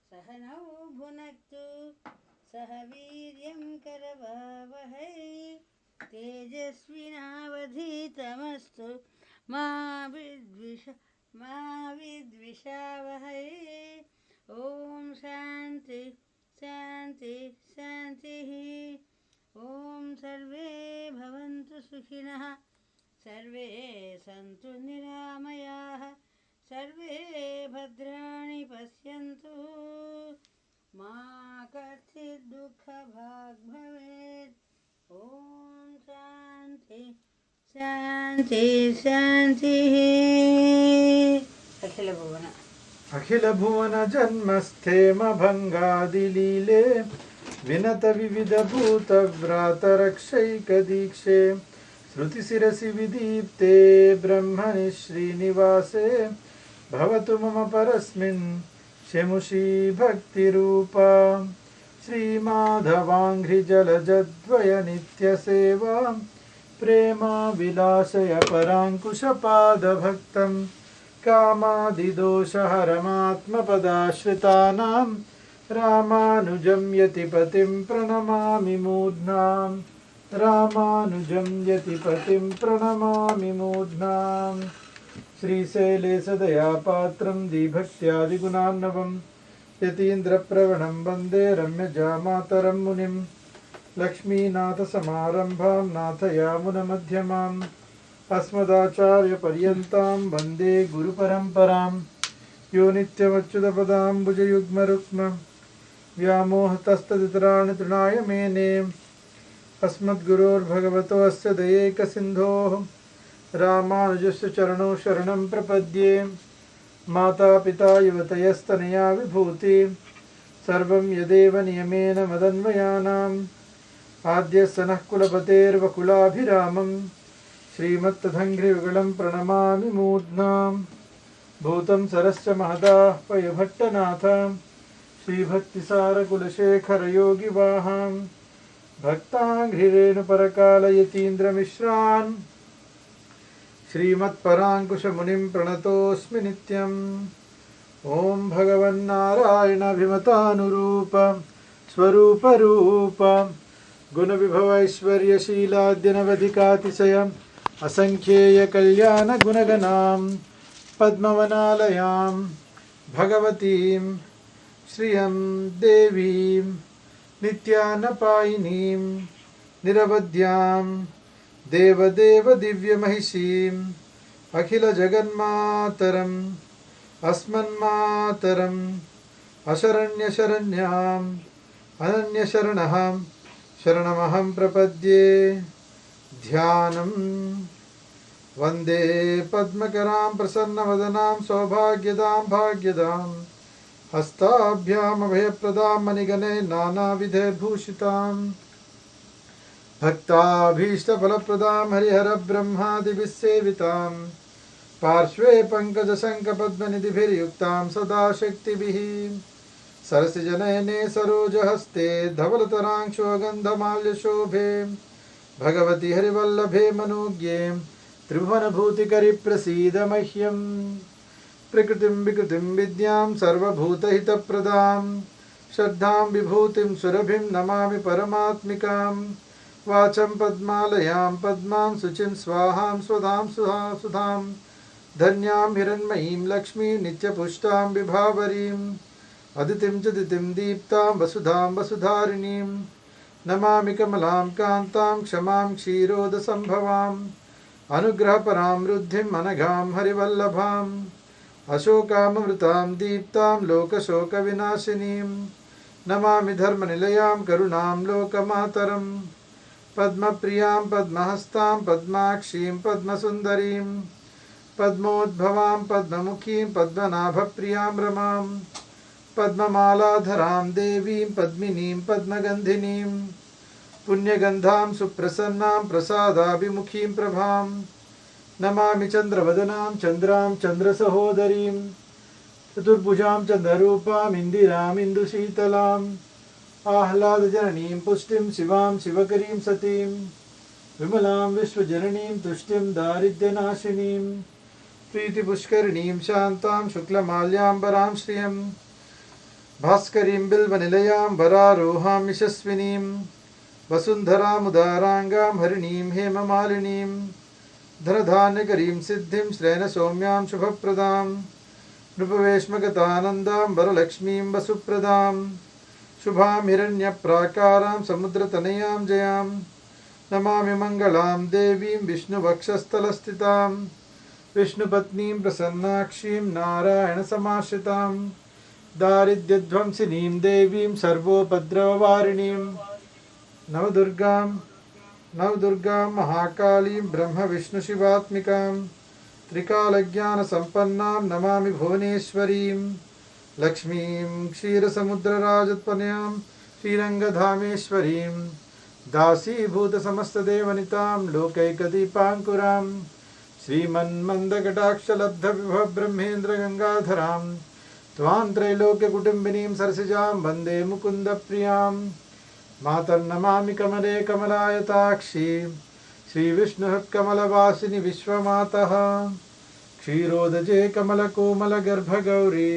सहनौ भुनक्तु सह वीर्यं करवावहै तेजस्विनावधीतमस्तु मा विद्विषावहै। ओम शांति शांति शांतिः। ओम सर्वे भवन्तु सुखिनः, सर्वे सन्तु निरामयाः, सर्वे भद्राणि पश्यन्तु, मा कश्चित् दुःखभाग् भवेत्। ओम शांति शांति शांतिः। अखिल भुवन जन्मस्थेम भंगादिलीले विनत विविध भूत व्रात रक्षैक दीक्षे श्रुति शिरसि विदीप्ते ब्रह्मणि श्रीनिवासे भवतु मम परस्मिन् शेमुषी भक्तिरूपा श्रीमाधवाङ्घ्रिजलजद्वय नित्यसेवा प्रेमा विलासय पराङ्कुशपादभक्तं कामादिदोषहरमात्मपदाश्रितानां रामानुजं यतिपतिं प्रणमामि मूर्ध्नाम् रामानुजं यतिपतिं प्रणमामि मूर्ध्नाम्। श्रीशैले सदया पात्रं दीभक्त्यादिगुणार्णवं यतीन्द्रप्रवणं वन्दे रम्यजामातरं मुनिं लक्ष्मीनाथसमारम्भां नाथयामुनमध्यमाम् अस्मदाचार्यपर्यन्तां वन्दे गुरुपरम्परां। यो नित्यमच्युतपदाम्बुजयुग्मरुक्म व्यामोहतस्तदितराणि तृणाय मेने अस्मद्गुरोर्भगवतोऽस्य दयैकसिन्धोः रामानुजस्य चरणौ शरणं प्रपद्ये। माता पिता युवतयस्तनया विभूति सर्वं यदेव नियमेन मदन्वयानाम् आद्यस्य नः कुलपतेर्वकुलाभिरामं श्रीमत्तदङ्घ्रियुगलं प्रणमामि मूर्ध्नाम्। भूतं सरश्च महदाह्वयभट्टनाथ श्रीभक्तिसारकुलशेखरयोगिवाहां भक्ताङ्घ्रिरेणुपरकालयतीन्द्रमिश्रान् श्रीमत्पराङ्कुशमुनिं प्रणतोऽस्मि नित्यम्। ॐ भगवन्नारायणाभिमतानुरूप स्वरूप रूप गुणविभवैश्वर्यशीलाद्यनवधिकातिशय असङ्ख्येय कल्याण गुणगणां पद्मवनालयां भगवतीं श्रियं देवीं नित्यानपायिनीं निरवध्यां देवदेव दिव्यमहिषीम् अखिलजगन्मातरम् अस्मन्मातरम् अशरण्यशरण्याम् अनन्यशरणः शरणमहं प्रपद्ये। ध्यानं वन्दे पद्मकरां प्रसन्नवदनां सौभाग्यदां भाग्यदां हस्ताभ्यामभयप्रदां मणिगणे नानाविधभूषितां भक्ताभीष्टफलप्रदां हरिहरब्रह्मादिभिस्सेवितां पार्श्वे पङ्कजशङ्खपद्मनिधिभिर्युक्तां सदा शक्तिभिः सरसिजनयने सरोजहस्ते धवलतराङ्क्षोगन्धमाल्यशोभे भगवति हरिवल्लभे मनोज्ञे त्रिभुवनभूतिकरिप्रसीद मह्यम्। प्रकृतिं विकृतिं विद्यां सर्वभूतहितप्रदां श्रद्धां विभूतिं सुरभिं नमामि परमात्मिकां। वाचं पद्मालयां पद्मां शुचिं स्वाहां स्वधां सुधां धन्यां हिरण्मयीं लक्ष्मीं नित्यपुष्टां विभावरीम् अदितिं च दितिं दीप्तां वसुधां वसुधारिणीं नमामि कमलां कान्तां क्षमां क्षीरोदसम्भवाम् अनुग्रहपरां रुद्धिं अनघां हरिवल्लभाम् अशोकामृतां दीप्तां लोकशोकविनाशिनीं नमामि धर्मनिलयां करुणां लोकमातरं पद्मप्रियां पद्महस्तां पद्माक्षीं पद्मसुन्दरीं पद्मोद्भवां पद्ममुखीं पद्मनाभप्रियां रमां पद्ममालाधरां देवीं पद्मिनीं पद्मगन्धिनीं पुण्यगन्धां सुप्रसन्नां प्रसादाभिमुखीं प्रभां नमामि चन्द्रवदनां चन्द्रां चन्द्रसहोदरीं चतुर्भुजां चन्द्ररूपाम् इन्दिराम् इन्दुशीतलाम् आह्लादजननीं पुष्टिं शिवां शिवकरीं सतीं विमलां विश्वजननीं तुष्टिं दारिद्र्यनाशिनीं प्रीतिपुष्करिणीं शान्तां शुक्लमाल्याम्बरां श्रियं भास्करीं बिल्वनिलयां वरारोहां यशस्विनीं वसुन्धरामुदाराङ्गां हरिणीं हेममालिनीं धनधान्यकरीं सिद्धिं श्रेणसौम्यां शुभप्रदां नृपवेश्मगतानन्दां वरलक्ष्मीं वसुप्रदां शुभां हिरण्यप्राकारां समुद्रतनयां जयां नमामि मङ्गलां देवीं विष्णुवक्षस्थलस्थितां विष्णुपत्नीं प्रसन्नाक्षीं नारायणसमाश्रितां दारिद्र्यध्वंसिनीं देवीं सर्वोपद्रववारिणीं नवदुर्गां महाकालीं ब्रह्मविष्णुशिवात्मिकां त्रिकालज्ञानसम्पन्नां नमामि भुवनेश्वरीं लक्ष्मीं क्षीरसमुद्रराजत्पन्यां श्रीरङ्गधामेश्वरीं दासीभूतसमस्तदेवनितां लोकैकदीपाङ्कुरां श्रीमन्मन्दकटाक्षलब्धविभवब्रह्मेन्द्रगङ्गाधरां त्वां त्रैलोक्यकुटुम्बिनीं सरसिजां वन्दे मुकुन्दप्रियां मातर्नमामि कमले कमलायताक्षी श्रीविष्णुः विश्वमातः क्षीरोदजे कमलकोमलगर्भगौरी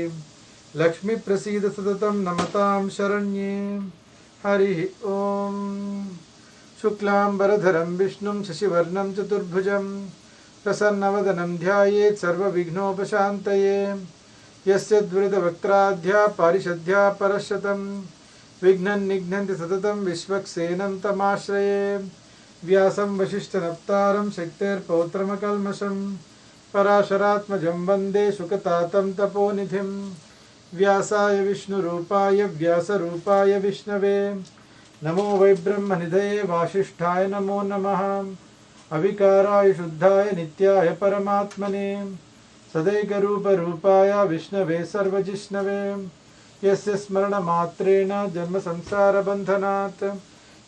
लक्ष्मीप्रसीद सततं नमतां शरण्ये हरिः ॐ शुक्लाम्बरधरं विष्णुं शशिवर्णं चतुर्भुजं प्रसन्नवदनं ध्यायेत् सर्वविघ्नोपशान्तये यस्य द्विरदवक्त्राद्या पारिषद्या परशतं विघ्नं निघ्नन्ति सततं विश्वक्सेनं तमाश्रये व्यासं वसिष्ठनप्तारं शक्तेर्पौत्रमकल्मषं पराशरात्मजं वन्दे शुकतातं तपोनिधिं व्यासाय विष्णुरूपाय व्यासरूपाय विष्णवे नमो वै ब्रह्मनिधये वासिष्ठाय नमो नमः अविकाराय शुद्धाय नित्याय परमात्मने सदैकरूपरूपाय विष्णवे सर्वजिष्णवे यस्य स्मरणमात्रेण जन्मसंसारबन्धनात्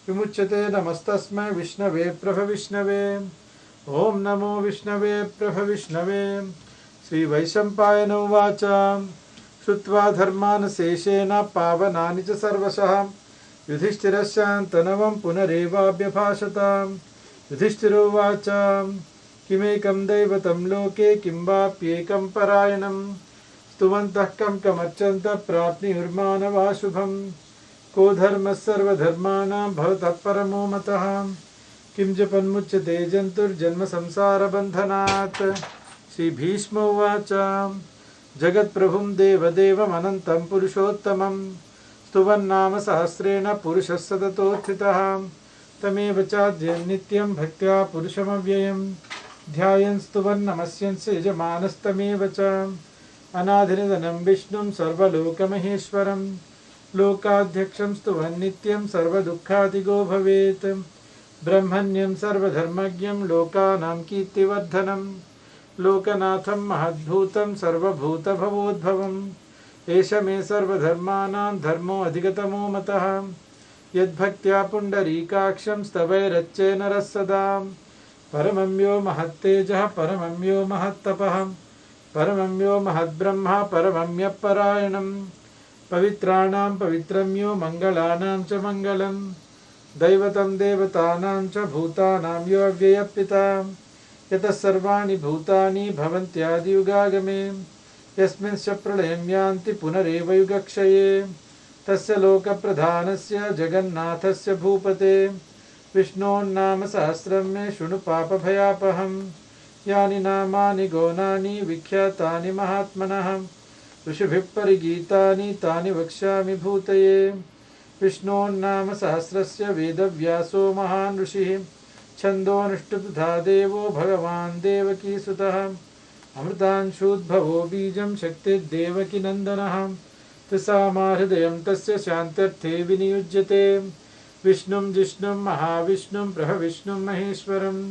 विमुच्यते नमस्तस्मै विष्णवे प्रभविष्णवे ॐ नमो विष्णवे प्रभविष्णवे श्रीवैशम्पायन उवाच श्रुत्वा धर्मान् शेषेण पावनानि च सर्वशः युधिष्ठिरस्यान्तनवं पुनरेवाभ्यभाषत युधिष्ठिरोवाच किमेकं दैवतं लोके किं वाप्येकं परायणं स्तुवन्तः कं कमर्चन्तः प्राप्नुर्मानवा शुभं को धर्मः सर्वधर्माणां भवतः परमो मतः किं जपन्मुच्यते जन्तुर्जन्मसंसारबन्धनात् श्रीभीष्म उवाच जगत्प्रभुं देवदेवमनन्तं पुरुषोत्तमं स्तुवन्नाम सहस्रेण पुरुषः सततोत्थितः तमेव चाद्य नित्यं भक्त्या पुरुषमव्ययं ध्यायन् स्तुवन् नमस्यन्स यजमानस्तमेव च अनादिनिधनं विष्णुं सर्वलोकमहेश्वरं लोकाध्यक्षं स्तुवन् नित्यं सर्वदुःखातिगो भवेत् ब्रह्मण्यं सर्वधर्मज्ञं लोकानां कीर्तिवर्धनं लोकनाथं महद्भूतं सर्वभूतभवोद्भवम् एष मे सर्वधर्माणां धर्मो अधिगतमो मतः यद्भक्त्या पुण्डरीकाक्षं स्तवैरच्चे नरः सदा परमं यो महत्तेजः परमं यो महत्तपः परमं यो महद्ब्रह्मा परमं यः परायणं पवित्राणां पवित्रं यो मङ्गलानां च मङ्गलं दैवतं देवतानां च भूतानां यो अव्ययपिता यतः सर्वाणि भूतानि भवन्त्यादियुगागमे यस्मिंश्च प्रलयं यान्ति पुनरेव युगक्षये तस्य लोकप्रधानस्य जगन्नाथस्य भूपते विष्णोन्नाम सहस्रं मे शृणु पापभयापहं यानि नामानि गौणानि विख्यातानि महात्मनः ऋषिभिः परिगीतानि तानि वक्ष्यामि भूतये विष्णोन्नाम सहस्रस्य वेदव्यासो महान् ऋषिः छन्दोऽनुष्टुप्तधा देवो भगवान् देवकीसुतः अमृतांशूद्भवो बीजं शक्तिर्देवकीनन्दनः त्रिसामाहृदयं तस्य शान्त्यर्थे विनियुज्यते। विष्णुं जिष्णुं महाविष्णुं प्रभविष्णुं महेश्वरम्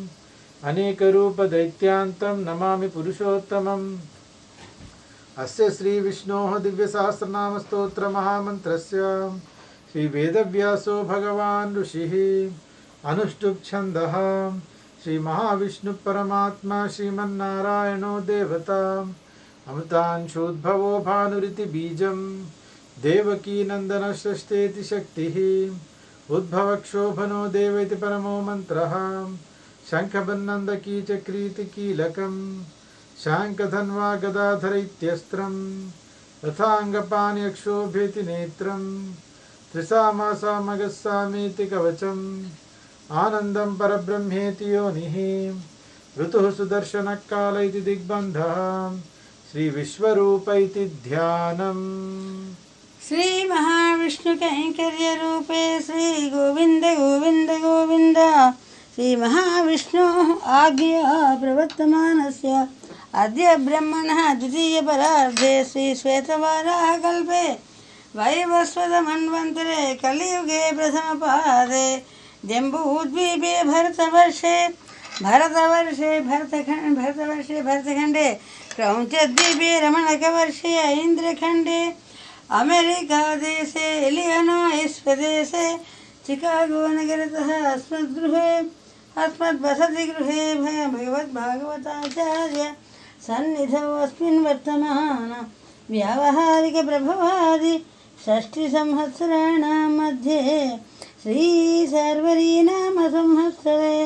अनेकरूपदैत्यान्तं नमामि पुरुषोत्तमम्। अस्य श्रीविष्णोः दिव्यसहस्रनामस्तोत्रमहामन्त्रस्य श्रीवेदव्यासो भगवान् ऋषिः अनुष्टुप् छन्दः। श्रीमहाविष्णुपरमात्मा श्रीमन्नारायणो देवता अमृतांशोद्भवो भानुरिति बीजं देवकीनन्दनषष्ठेति शक्तिः उद्भवक्षोभनो देव इति परमो मन्त्रः। शङ्खबन्नन्दकीचक्रीति कीलकम् शाङ्खधन्वा गदाधर इत्यस्त्रम् रथाङ्गपाणियक्षोभेति नेत्रम् त्रिसामासामगस्सामीति कवचम् आनन्दं परब्रह्मेति योनिः ऋतुः सुदर्शनकाल इति दिग्बन्धः श्रीविश्वरूप इति ध्यानम्। श्री महाविष्णु कैंकर्य रूपे श्री गोविंद गोविंद गोविंद। श्री महाविष्णु आज्ञया प्रवर्तमानस्य अद्य ब्रह्मणः द्वितीय परार्धे श्री श्वेतवाराह कल्पे वैवस्वत मन्वन्तरे कलियुगे प्रथम पादे जम्बूद्वीपे भरतखण्डे क्रौञ्चद्वीपे रमणकवर्षे ऐन्द्रखण्डे अमेरिकादेशे इलियनॉइस् प्रदेशे चिकागो नगरतः अस्मद्वसतिगृहे भगवद्भागवताचार्य सन्निधौ अस्मिन् वर्तमान व्यावहारिकप्रभवादि षष्टिसंवत्सराणां मध्ये श्री सर्वरी नाम संवत्सरे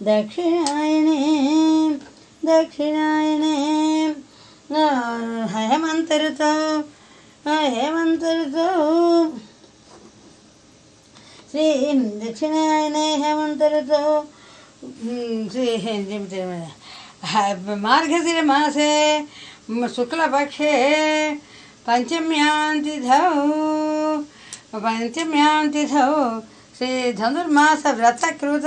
दक्षिणायने हेमंत ऋतौ श्री दक्षिणायने हेमंत ऋतौ श्री मार्गशिर मासे शुक्लपक्षे पंचम्यां तिथौ श्री धनुर्मास व्रतकृत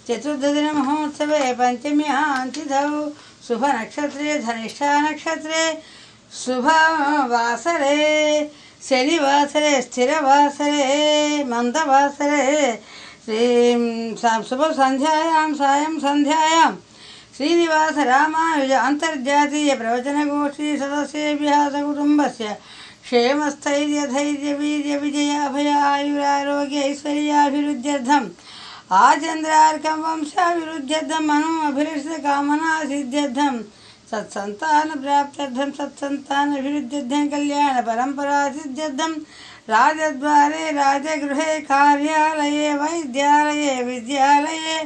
चतुर्दशन महोत्सवे पंचम्यां तिथौ शुभ नक्षत्रे धनिष्ठा नक्षत्रे शुभवासरे शनिवासरे स्थिरवासरे मंदवासरे शुभ संध्यायां सायं संध्यायां श्रीनिवास रामानुज अंतर्जातीय प्रवचनगोष्ठी सदस्येभ्यः सकुटुम्बस्य क्षेमस्थैर्य धैर्य वीर्य विजय अभय आयुरारोग्य ऐश्वर्याभिवृद्ध्यर्थम् आचन्द्रार्कं वंशाभिवृद्ध्यर्थम् मनो अभिलषित कामना सिद्ध्यर्थम् सत्सन्तान प्राप्त्यर्थं सत्सन्तानाभिवृद्ध्यर्थं कल्याण परंपरा सिद्ध्यर्थं राजद्वारे राजगृहे कार्यालये वैद्यालये विद्यालये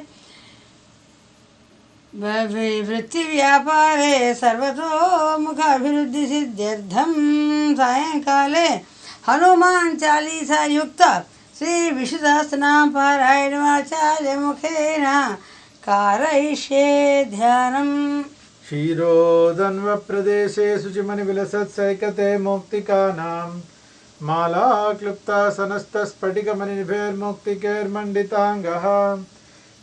वृत्तिव्यापारे सर्वतोमुखाभिवृद्धिसिद्ध्यर्थं सायंकाले हनुमान चालीसा युक्त श्री विष्णुसहस्रनाम पारायणमाचार्य मुखेन कारयिष्ये ध्यानम्। क्षीरोदन्व प्रदेशे शुचिमणिविलसत्सैकते मौक्तिकानां माला क्लुप्ता सनस्तस्फटिकमणिनिभैर्मौक्तिकैर्मण्डिताङ्गः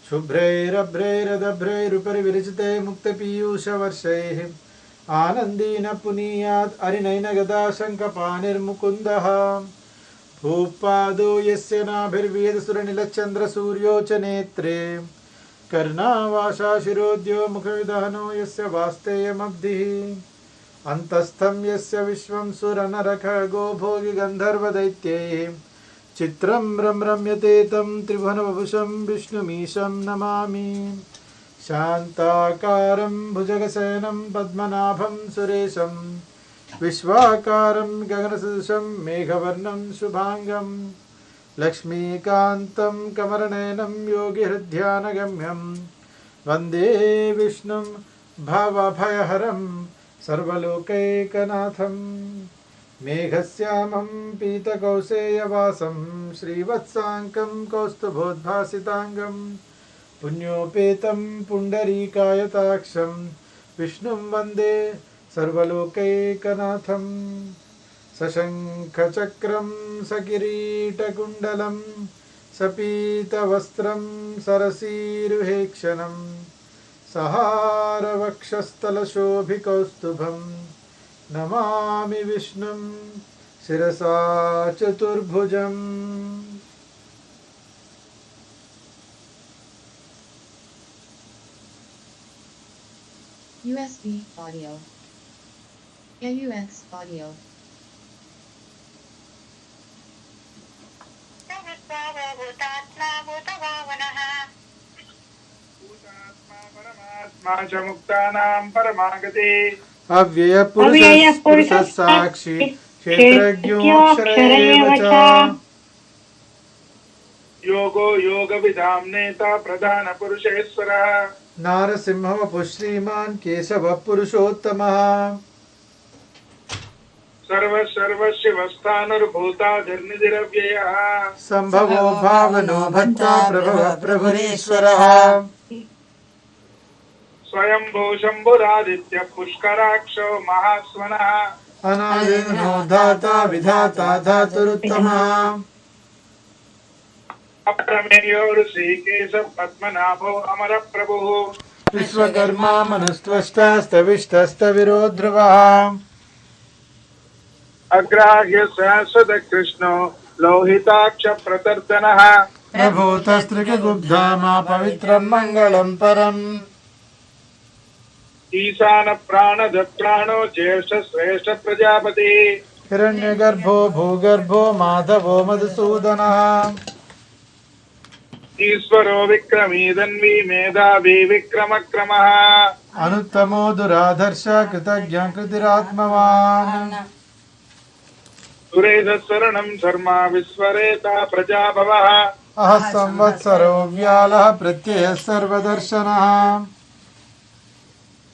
शुभ्रैरभ्रैरदभ्रैरुपरि विरचिते मुक्तपीयूषवर्षैः आनन्दीन पुनीयात् अरिनयनगदा शङ्खपाणिर्मुकुन्दः भूपादो यस्य नाभिर्वेदसुरनिलचन्द्रसूर्यो च नेत्रे कर्णावासा शिरोद्यो मुखविदहनो यस्य वास्तेयमब्धिः अन्तस्थं यस्य विश्वं सुरनरखगो भोगिगन्धर्वदैत्यैः चित्रं रम्यते तं त्रिभुवनवपुषं विष्णुमीशं नमामि। शान्ताकारं भुजगशयनं पद्मनाभं सुरेशं विश्वाकारं गगनसदृशं मेघवर्णं शुभांगं लक्ष्मीकान्तं कमलनयनं योगिहृद्यानगम्यं वन्दे विष्णुं भवभयहरं सर्वलोकैकनाथं मेघश्यामं पीतकौसेयवासं श्रीवत्साङ्कं कौस्तुभोद्भासिताङ्गं पुण्योपेतं पुण्डरीकायताक्षं विष्णुं वन्दे सर्वलोकैकनाथं सशङ्खचक्रं सकिरीटकुण्डलं सपीतवस्त्रं सरसीरुहेक्षणं सहारवक्षस्थलशोभिकौस्तुभं नमामि विष्णुं शिरसा चतुर्भुजम्। USB audio. AUX audio. परमात्मा च मुक्तानां परमागति अव्ययपुरुषः साक्षी क्षेत्रज्ञोऽक्षर एव च। योगो योगविदां नेता प्रधान पुरुषेश्वरः नारसिंहवपुः श्रीमान् केशवः पुरुषोत्तमः। सर्वशिवस्थानुर्भूताधिर्निधिरव्ययः सम्भवो भावनो भक्ता प्रभवः प्रभुरीश्वरः। स्वयंभू शम्भुरादित्य पुष्कराक्षो महास्वनः अनादिर्नो दाता विधाता धातुरुत्तमः। अप्रमेयो ऋषिकेश पद्मनाभो अमरप्रभुः विश्वकर्मा मनुस्त्वष्टास्तविष्टस्तविरो ध्रुवः। अग्राह्य शाश्वत कृष्णो लोहिताक्ष प्रतर्दनः प्रभूतस्त्रिकगुब्धामा पवित्रं मङ्गलं परम्। ईशान प्राणद प्राणो ज्येष्ठ श्रेष्ठ प्रजापति हिरण्यगर्भो भूगर्भो माधवो मधुसूदनः। ईश्वरो विक्रमी धन्वी मेधावी विक्रमक्रमः अनुत्तमो दुराधर्ष कृतज्ञ कृतिरात्मवान्। सुरेश शरणं शर्मा विश्वरेता प्रजाभवः अहः संवत्सरो व्यालः प्रत्ययः सर्वदर्शनः।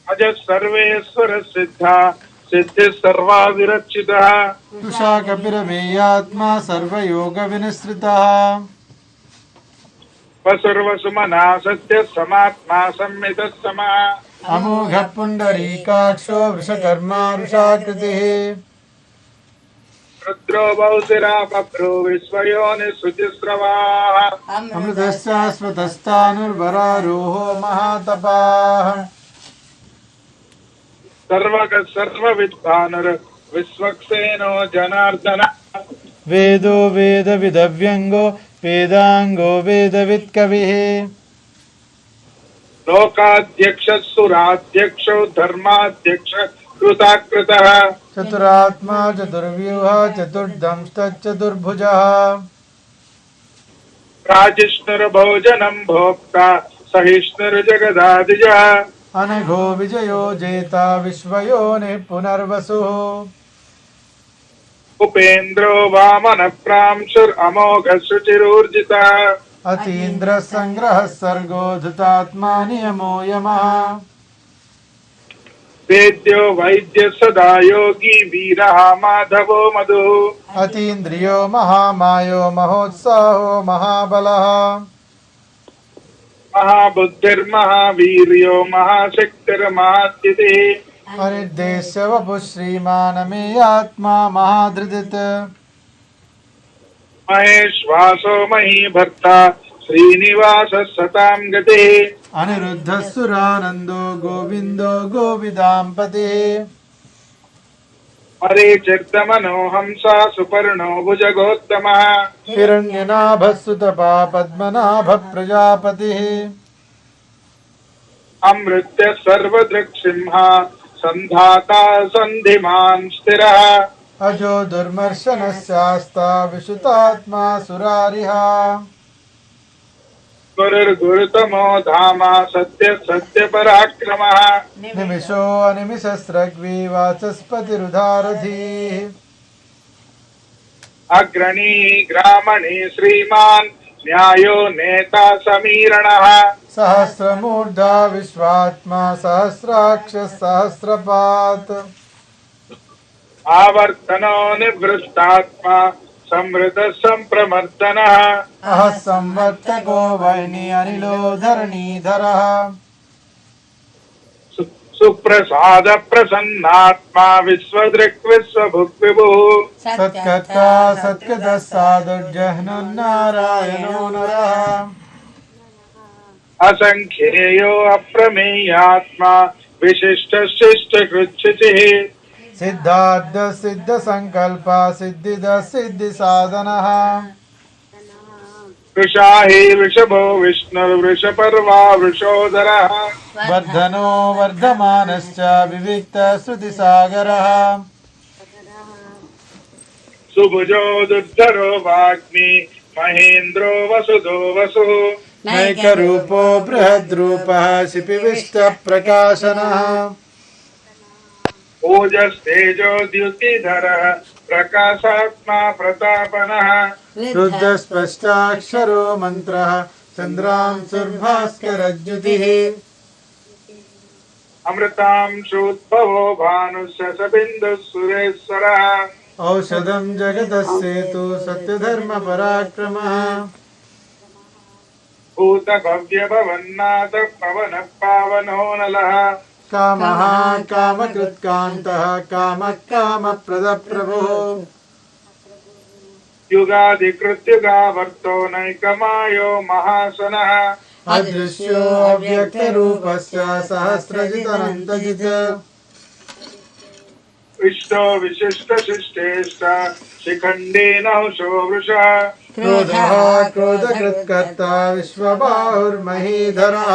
अजः सर्वेश्वर सिद्धा सिद्धिः सर्वा विरचितः तुषा कपिरमेयात्मा सर्वयोगविनिसृतः। वसुर्वसुमना सत्य समात्मा संमितः समः अमोघः पुण्डरीकाक्षो वृषकर्मा वृषाकृतिः। रुद्रो बहुशिरा बभ्रो विश्वयोनिः अमृतश्शाश्वतस्तानुर्वरारोहो महातपाः। सर्वगः सर्वविद्वानुर्विश्वक्सेनो जनार्दन वेदो वेदविदव्यङ्गो वेदाङ्गो वेदवित्कविः। लोकाध्यक्षः सुराध्यक्षो धर्माध्यक्ष कृताकृतः चतुरात्मा चतुर्व्यूहः चतुर्दंष्टचतुर्भुजः। प्राजिष्णुर्भोजनं भोक्ता सहिष्णुर्जगदादिजः अनघो विजयो जेता विश्वयोनिः पुनर्वसुः। उपेन्द्रो वामन प्रांशुरमोघ शुचिरूर्जितः अतीन्द्रः सङ्ग्रहः सर्गो धृतात्मा नियमो यमः। वेद्यो वैद्य सदा योगी वीरः माधवो मधुः अतीन्द्रियो महामायो महोत्साहो महाबलः। महाबुद्धिर्महावीर्यो महाशक्तिर्महाद्युतिः अनिर्देश्य वपुः श्रीमानमेयात्मा महाधृदित्। महेश्वासो महीभर्ता श्रीनिवासः सतां गतिः अनिरुद्धः सुरानन्दो गोविन्दो गोविदाम्पतिः। मरीचिर्दमनो हंसा सुपर्णो भुजगोत्तमः हिरण्यनाभः सुतपा पद्मनाभः प्रजापतिः। अमृत्य सर्वदृक्सिंहा सन्धाता सन्धिमान् स्थिरः अजो दुर्मर्शनः शास्ता विशुतात्मा सुरारिः। गुरुर्गुरुतमो धामा सत्य सत्य पराक्रमः निमिषो अनिमिषस्रग्वी वाचस्पतिरुधारधीः। अग्रणी ग्रामणी श्रीमान् न्यायो नेता समीरणः सहस्रमूर्धा विश्वात्मा सहस्राक्षः सहस्रपात्। आवर्तनो निवृत्तात्मा समृत संप्रमर्दनः अहः संवर्तको वैनि अनिलो धरणीधरः। सुप्रसाद प्रसन्नात्मा विश्वदृक् विश्वभुक् विभुः सत्कर्ता सत्कृतः साधुर्जह्नुर्नारायणो नरः। असंख्येयो अप्रमेयात्मा विशिष्ट शिष्ट कृच्छितिः सिद्धार्थ सिद्ध संकल्प सिद्धिद सिद्धि साधनः वृषाहि वृषभो विष्णुर्वृषपर्वा वृषोदरः वर्धनो वर्धमानश्च विविक्त श्रुति सागरः सुभुजो दुर्धरो वाग्मी महेन्द्रो वसुदो वसुः नैकरूपो बृहद्रूपः शिपिविष्ट प्रकाशनः ओजस्तेजो द्युतिधरः प्रकाशात्मा प्रतापनः रुद्रस्पष्टाक्षरो मन्त्रः चन्द्रांशुर्भास्करज्युतिः अमृतांशोद्भवो भानुशशबिन्दुः सुरेश्वरः औषधं जगदस्येतु सत्यधर्मपराक्रमः भूतभव्यभवन्नाथ पवनः पावनो नलः कामः कामकृत्कान्तः कामः कामप्रदप्रभुः युगादिकृत्युगावर्तो नैकमायो महासनः अदृश्यो अव्यक्तरूपस्य सहस्रजितनन्तजित् विष्टो विशिष्टशिष्टेष्ट शिखण्डी नहुषो वृषः क्रोधः क्रोधकृत्कर्ता विश्वबाहुर्महीधरः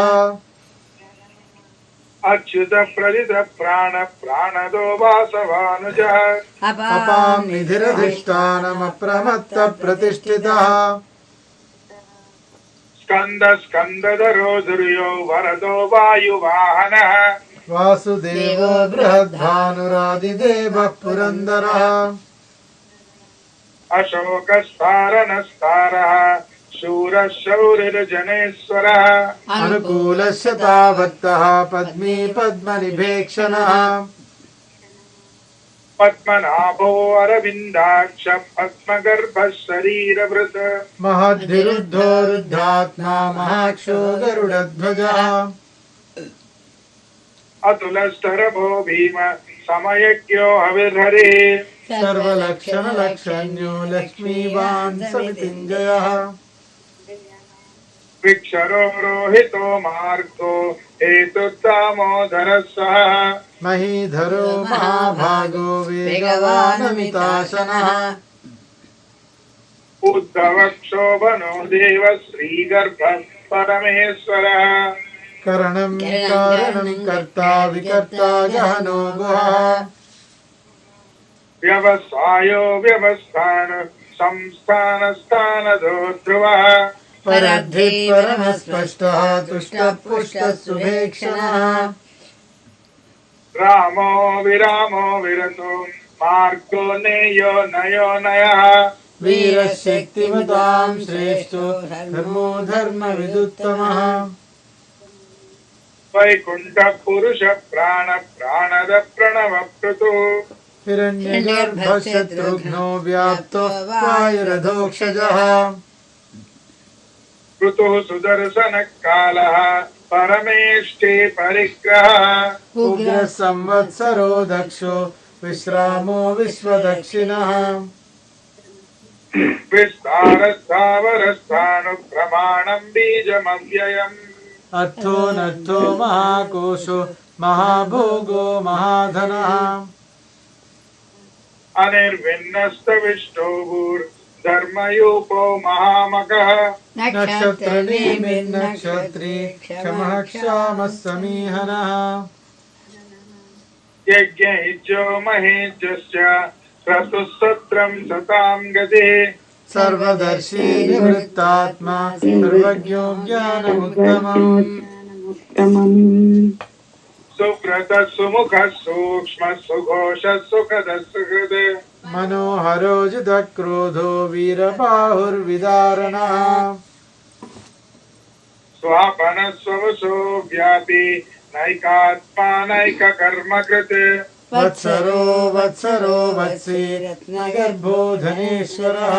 अच्युत प्रदित प्राण प्राणदो वासवानुजः अपां निधिरधिष्ठानमप्रमत्त प्रतिष्ठितः स्कन्द स्कन्दधरो दुर्यो वरदो वायुवाहनः वासुदेवो बृहद्भानुरादिदेवः पुरन्दरः अशोकस्तारणस्तारः शूरः शौरिर्जनेश्वरः अनुकूलस्य तावत्तः पद्मी पद्मनिभेक्षणः पद्मनाभो अरविन्दाक्ष पद्मगर्भः शरीरभृत् महद्भिरुद्धो रुद्धात्मा महाक्षो गरुडध्वजः अतुलस्तरभो भीम समयज्ञो हविर्हरिः सर्वलक्षणलक्षण्यो लक्ष्मीवान् समितिञ्जयः विक्षरो रोहितो मार्गो हेतुर्दामोदरः सः महीधरो महाभागो वेगवानमिताशनः उद्धवक्षोभनो देव श्रीगर्भः परमेश्वरः करणं कारणं कर्ता विकर्ता गहनो गुहा व्यवसायो व्यवस्थान संस्थानस्थानदो ध्रुवः परद्धि परमस्पष्टः तुष्टः पुष्टः सुभेक्षणः रामो विरामो विरतो मार्गो नेयो नयो नयः वीरशक्तिमतां श्रेष्ठो धर्मो धर्मविदुत्तमः वैकुण्ठ पुरुष प्राण प्राणद प्रणव पृथु हिरण्यगर्भः शत्रुघ्नो व्याप्तो वायुरधोक्षजः ऋतुः सुदर्शन कालः परमेष्टि परिग्रहः उग्रः संवत्सरो दक्षो विश्रामो विश्वदक्षिणः विस्तारस्थावरस्थानुप्रमाणं बीजमव्ययम् अर्थो नर्थो महाकोशो महाभोगो महाधनः अनिर्विन्नस्तविष्टो भूर्धर्मयूपो महामकः नक्षत्रनेमिर्नक्षत्री क्षमः क्षामः समीहनः यज्ञैज्यो महेज्यश्च क्रतुः सतां गतिः सर्वदर्शी निवृत्तात्मा सर्वज्ञो ज्ञानमुत्तमम् सुव्रतः सुमुखः सूक्ष्मः सुघोषः सुखदः सुहृद मनोहरो जितक्रोधो वीरबाहुर्विदारणः स्वापनः स्ववशो व्यापी नैकात्मा नैककर्मकृत् वत्सरो वत्सरो वत्सी रत्नगर्भो धनेश्वरः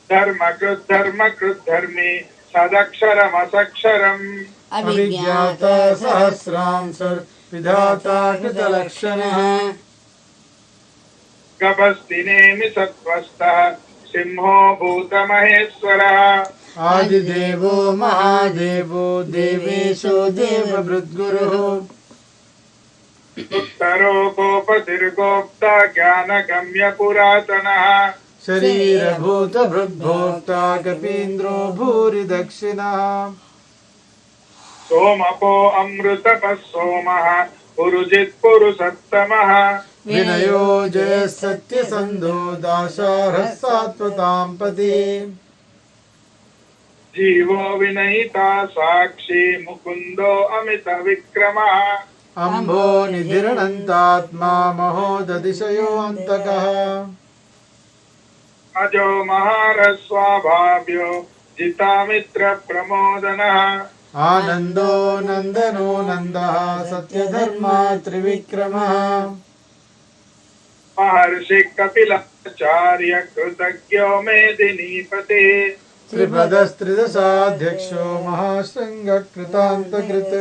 धर्मकृत् धर्मी सदक्षरमसक्षरम् अभिज्ञाता सहस्रांशुर्विधाता कृतलक्षणः गभस्तिनेमि सत्त्वस्तः सिंहो भूतमहेश्वरः आदिदेवो महादेवो देवेशो देवभृद्गुरुः उत्तरो गोपतिर्गोप्ता ज्ञानगम्य पुरातनः शरीरभूतभृद्भोक्ता कपीन्द्रो भूरि दक्षिणः सोमपो अमृतपः सोमः पुरुजित् पुरुषत्तमः विनयो जयः सत्यसन्धो दाशार्हः सात्वतां पतिः जीवो विनयिता साक्षी मुकुन्दो अमितविक्रमः अम्भो निधिरनन्तात्मा महोदतिशयोऽन्तकः अजो महारस्वाभाव्यो जितामित्रप्रमोदनः आनन्दो नन्दनो नन्दः सत्यधर्मा त्रिविक्रमः महर्षि कपिलाचार्य कृतज्ञो मेदिनीपते त्रिपदस्त्रिदशाध्यक्षो महाशृङ्गकृतान्तकृत्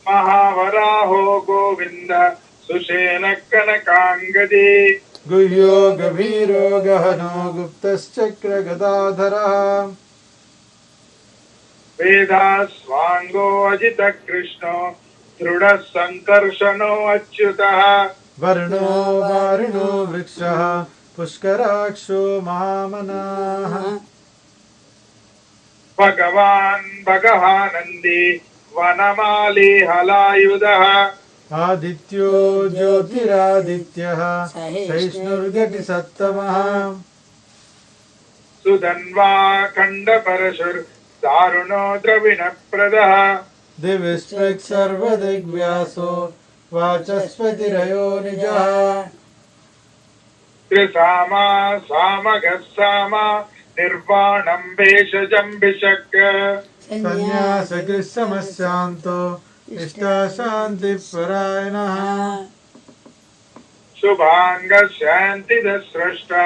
महावराहो गोविन्द सुषेण कनकाङ्गदी गुह्यो गभीरो गहनो गुप्तश्चक्रगदाधरः वेदास्वाङ्गो अजितकृष्णो दृढः सङ्कर्षणो अच्युतः वर्णो वारुणो वृक्षः पुष्कराक्षो महामनाः भगवान् भगवानन्दी वनमाली हलायुधः आदित्यो ज्योतिरादित्यः सहिष्णुर्गतिसत्तमः सुधन्वा खण्डपरशुर्दारुणो द्रविणप्रदः दिविस्पृक् सर्वदिग्व्यासो वाचस्पतिरयो निजः त्रिसामा सामगः सामा निर्वाणं भेषजम्बिषक् सन्न्यासकृत्समस्यान्तो इष्टाशान्तिपरायणः शुभाङ्गशान्तिदस्रष्टा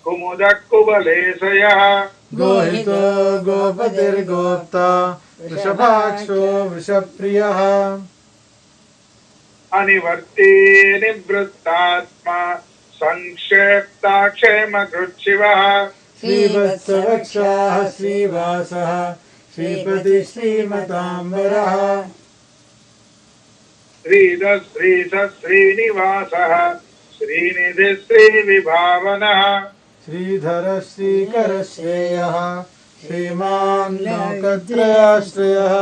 कुमुदः कुवलेशयः गोहितो गोपतिर्गोप्ता वृषभाक्षो वृषप्रियः अनिवर्ती निवृत्तात्मा संक्षेप्ता क्षेमकृच्छिवः श्रीवत्सवक्षाः श्रीवासः श्रीपति श्रीमताम्बरः श्रीनिवासः श्रीनिधि श्रीविभावनः श्रीधर श्रीकर श्रेयः श्रीमान् लोकत्रयाश्रयः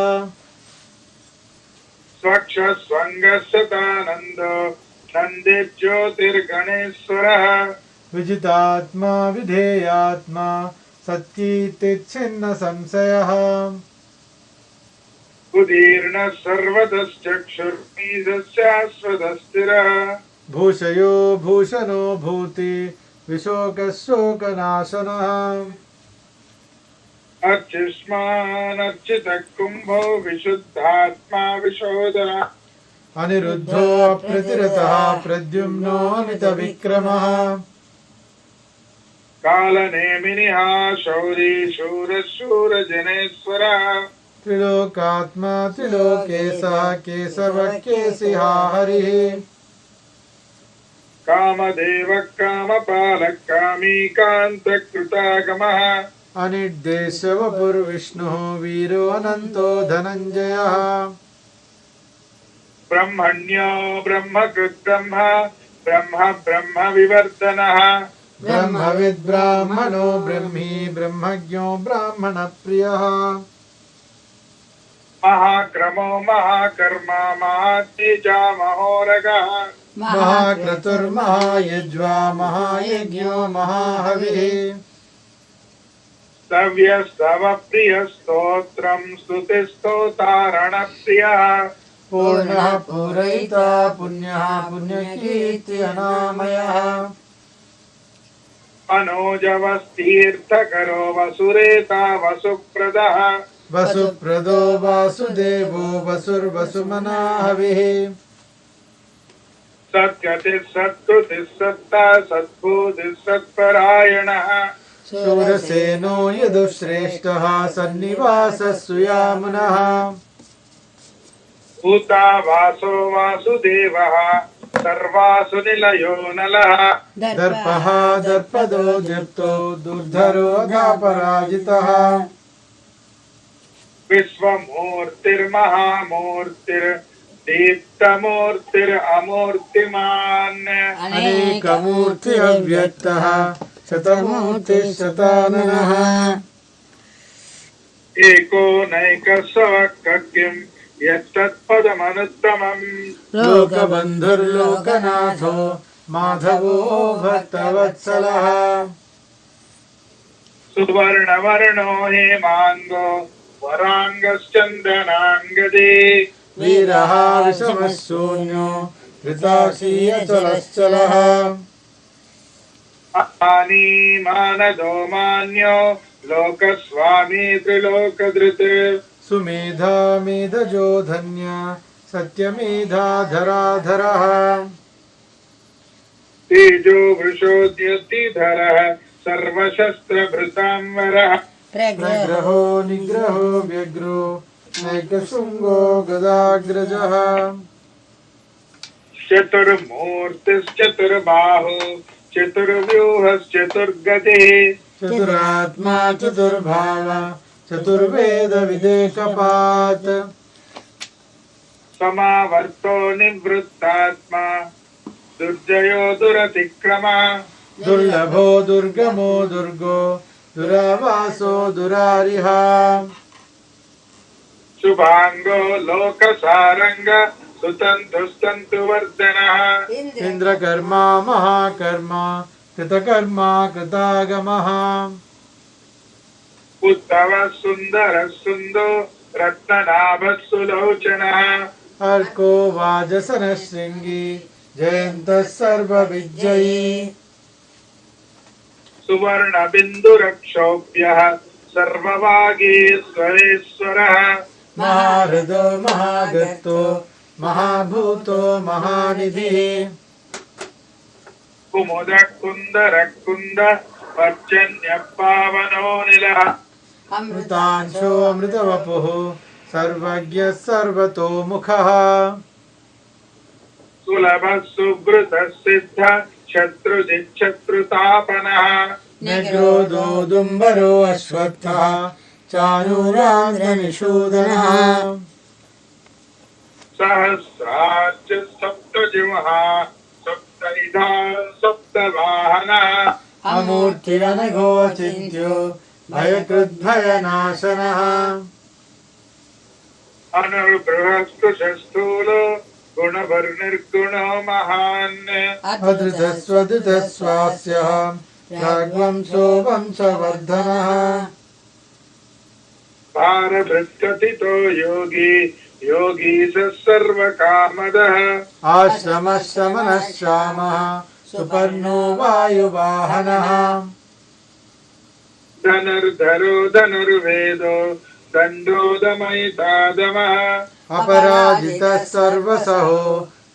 स्वक्षस्वङ्गसतानन्दो नन्दिज्योतिर्गणेश्वरः विजितात्मा विधेयात्मा सत्कीर्तिच्छिन्न संशयः उदीर्णः सर्वतश्चक्षुर्मीशशाश्वतस्थिरः भूषयो भूषणो भूति विशोकशोकनाशनः अर्चिष्मानर्चितः कुम्भो विशुद्धात्मा विशोधनः अनिरुद्धो अप्रतिरतः प्रद्युम्नोऽमितविक्रमः कालनेमिनिः शौरी शूरशूरजनेश्वरः त्रिलोकात्मा त्रिलोकेशः केशवः केशिहा हरिः कामदेवः कामपालः कामीकान्तकृतागमः अनिर्देशवपुर्विष्णुः वीरो अनन्तो धनञ्जयः ब्रह्मण्यो ब्रह्मकृद्ब्रह्म ब्रह्म ब्रह्मविवर्धनः ब्रह्मविद्ब्राह्मणो ब्रह्मी ब्रह्मज्ञो ब्राह्मणप्रियः महाक्रमो महाकर्मा महातेजा महोरगः महाक्रतुर्महायज्वा महायज्ञो महाहविः स्तव्यस्तवप्रियस्तोत्रं स्तुतिस्तोतारणप्रियः पूर्णः पूरयिता पुण्यः पुण्यकीर्ति अनामयः मनोजवस्तीर्थकरो वसुरेता वसुप्रदः वसुप्रदो वासुदेवो वसुर्वसुमना हविः सद्गतिः सत्कृतिः सत्ता सद्बुद्धिः सत्परायणः शूरसेनो यदुश्रेष्ठः सन्निवासः सुयामुनः भूता वासो वासुदेवः सर्वासु निलयो नलः दर्पः दर्पदो दीप्तो दुर्धरो अघापराजितः विश्वमूर्तिर्महामूर्तिर्दीप्तमूर्तिरमूर्तिमान् अनेकमूर्ति अव्यक्तः शतमूर्तिः शताननः एको नैकस्वकिम् यत्तत्पदमनुत्तमम् लोकबन्धुर्लोकनाथो माधवो भक्तवत्सलः सुवर्णवर्णो हेमाङ्गो वराङ्गश्चन्दनाङ्गदे वीरः विषमः शून्यो धृताशीयचलश्चलः मानदो मान्यो लोकस्वामी त्रिलोकधृत् सुमेधा मेधजो धन्य सत्यमेधाधराधरः तेजो वृषोद्युतिधरः सर्वशस्त्रभृताम्बरः प्रग्रहो निग्रहो व्यग्रो नैकशृङ्गो गदाग्रजः चतुर्मूर्तिश्चतुर्बाहु चतुर्व्यूहश्चतुर्गतिः चतुरात्मा चतुर्भाव चतुर्वेद विदेकपात् समावर्तो निवृत्तात्मा दुर्जयो दुरतिक्रमः दुर्लभो दुर्गमो दुर्गो दुरावासो दुरारिः शुभांगो लोकसारंग सुतंतुस्तंतुवर्धनः इन्द्रकर्मा महाकर्मा कृतकर्मा कृतागमः उत्तमः सुन्दरः सुन्दो रत्ननाभः सुलोचनः अर्को वाजसनः शृङ्गी जयन्तः सर्वविजयी सुवर्णबिन्दुरक्षोभ्यः सर्ववागीश्वरेश्वरः महाहृदो महागतो महाभूतो महानिधिः कुमुदः कुन्दरः कुन्द पर्जन्यः पावनो निलः अमृतांशो अमृतवपुः सर्वज्ञः सर्वतोमुखः सुलभः सुब्रतः सिद्धः शत्रुजिच्छत्रुतापनः निग्रोधो दुम्बरो अश्वत्थः चाणूरान्ध्रनिषूदनः सहस्रार्च सप्तजिह्वः सप्तविधा सप्तवाहनः अमूर्तिरनघोचिन्त्यो भयकृद्भयनाशनः अनुर्बृहस्पृशस्थूलो गुणवर्निर्गुणो महान् अधृतस्वधृतस्वास्यः राघवंशो वंशवर्धनः भारभृत्कथितो योगी योगी स सर्वकामदः आश्रमः शमनः श्यामः सुपर्णो वायुवाहनः धनुर्धरो धनुर्वेदो दण्डो दमयितादमः अपराजितः सर्वसहो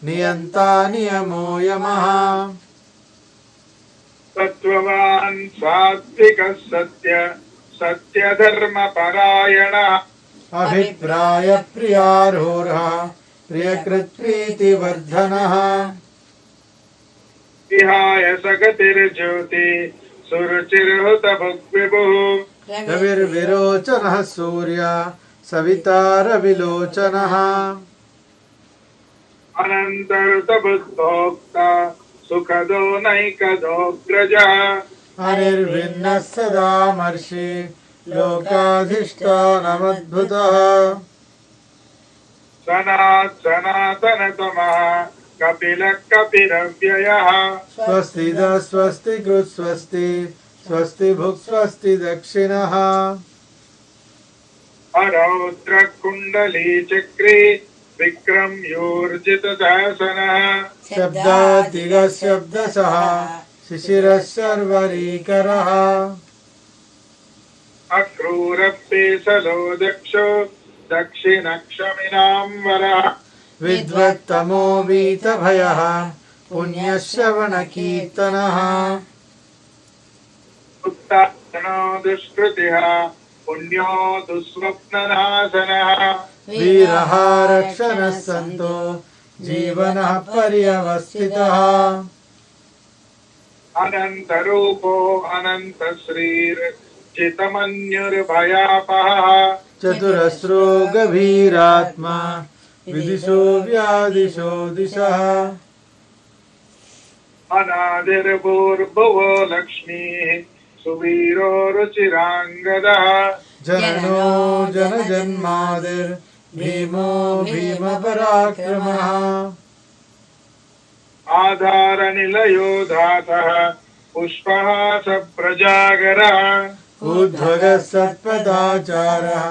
नियन्ता नियमो यमः सत्त्ववान् सात्विकः सत्यधर्मपरायणः अभिप्रायप्रियार्होरः प्रियकृत्प्रीतिवर्धनः विहाय सगतिर्ज्योति सुरुचिर्हुतभुग्विभुः रविर्विरोचनः सूर्य सवितारविलोचनः अनन्तर्तबुद्धोक्ता सुखदो नैकदोऽग्रजः अनिर्भिन्नः सदामर्षि लोकाधिष्ठानमद्भुतः सनातनतमः कपिलः कपिलव्ययः स्वस्ति द स्वस्ति कृत् स्वस्ति स्वस्ति भुक् स्वस्ति दक्षिणः अरौद्रः कुण्डलीचक्रे विक्रम्योर्जितदासनः शब्दातिगः शब्दसः शिशिरः शर्वरीकरः अक्रूरपेशलो दक्षो दक्षिणक्षमिनाम्बरः विद्वत्तमो वीतभयः पुण्यश्रवणकीर्तनः उत्तानो दुष्कृतिः पुण्यो दुःस्वप्ननाशनः वीरः रक्षणः सन्तो जीवनः पर्यवस्थितः अनन्तरूपो अनन्तश्रीर्जितमन्युर्भयापहः चतुरस्रो गभीरात्मा विदिशो व्यादिशो दिशः अनादिर्भूर्भुवो लक्ष्मीः सुवीरो रुचिराङ्गदः जननो जनजन्मादिर्भीमो भीमपराक्रमः आधारनिलयो धातः पुष्पः सप्रजागरः उद्भगः सत्पदाचारः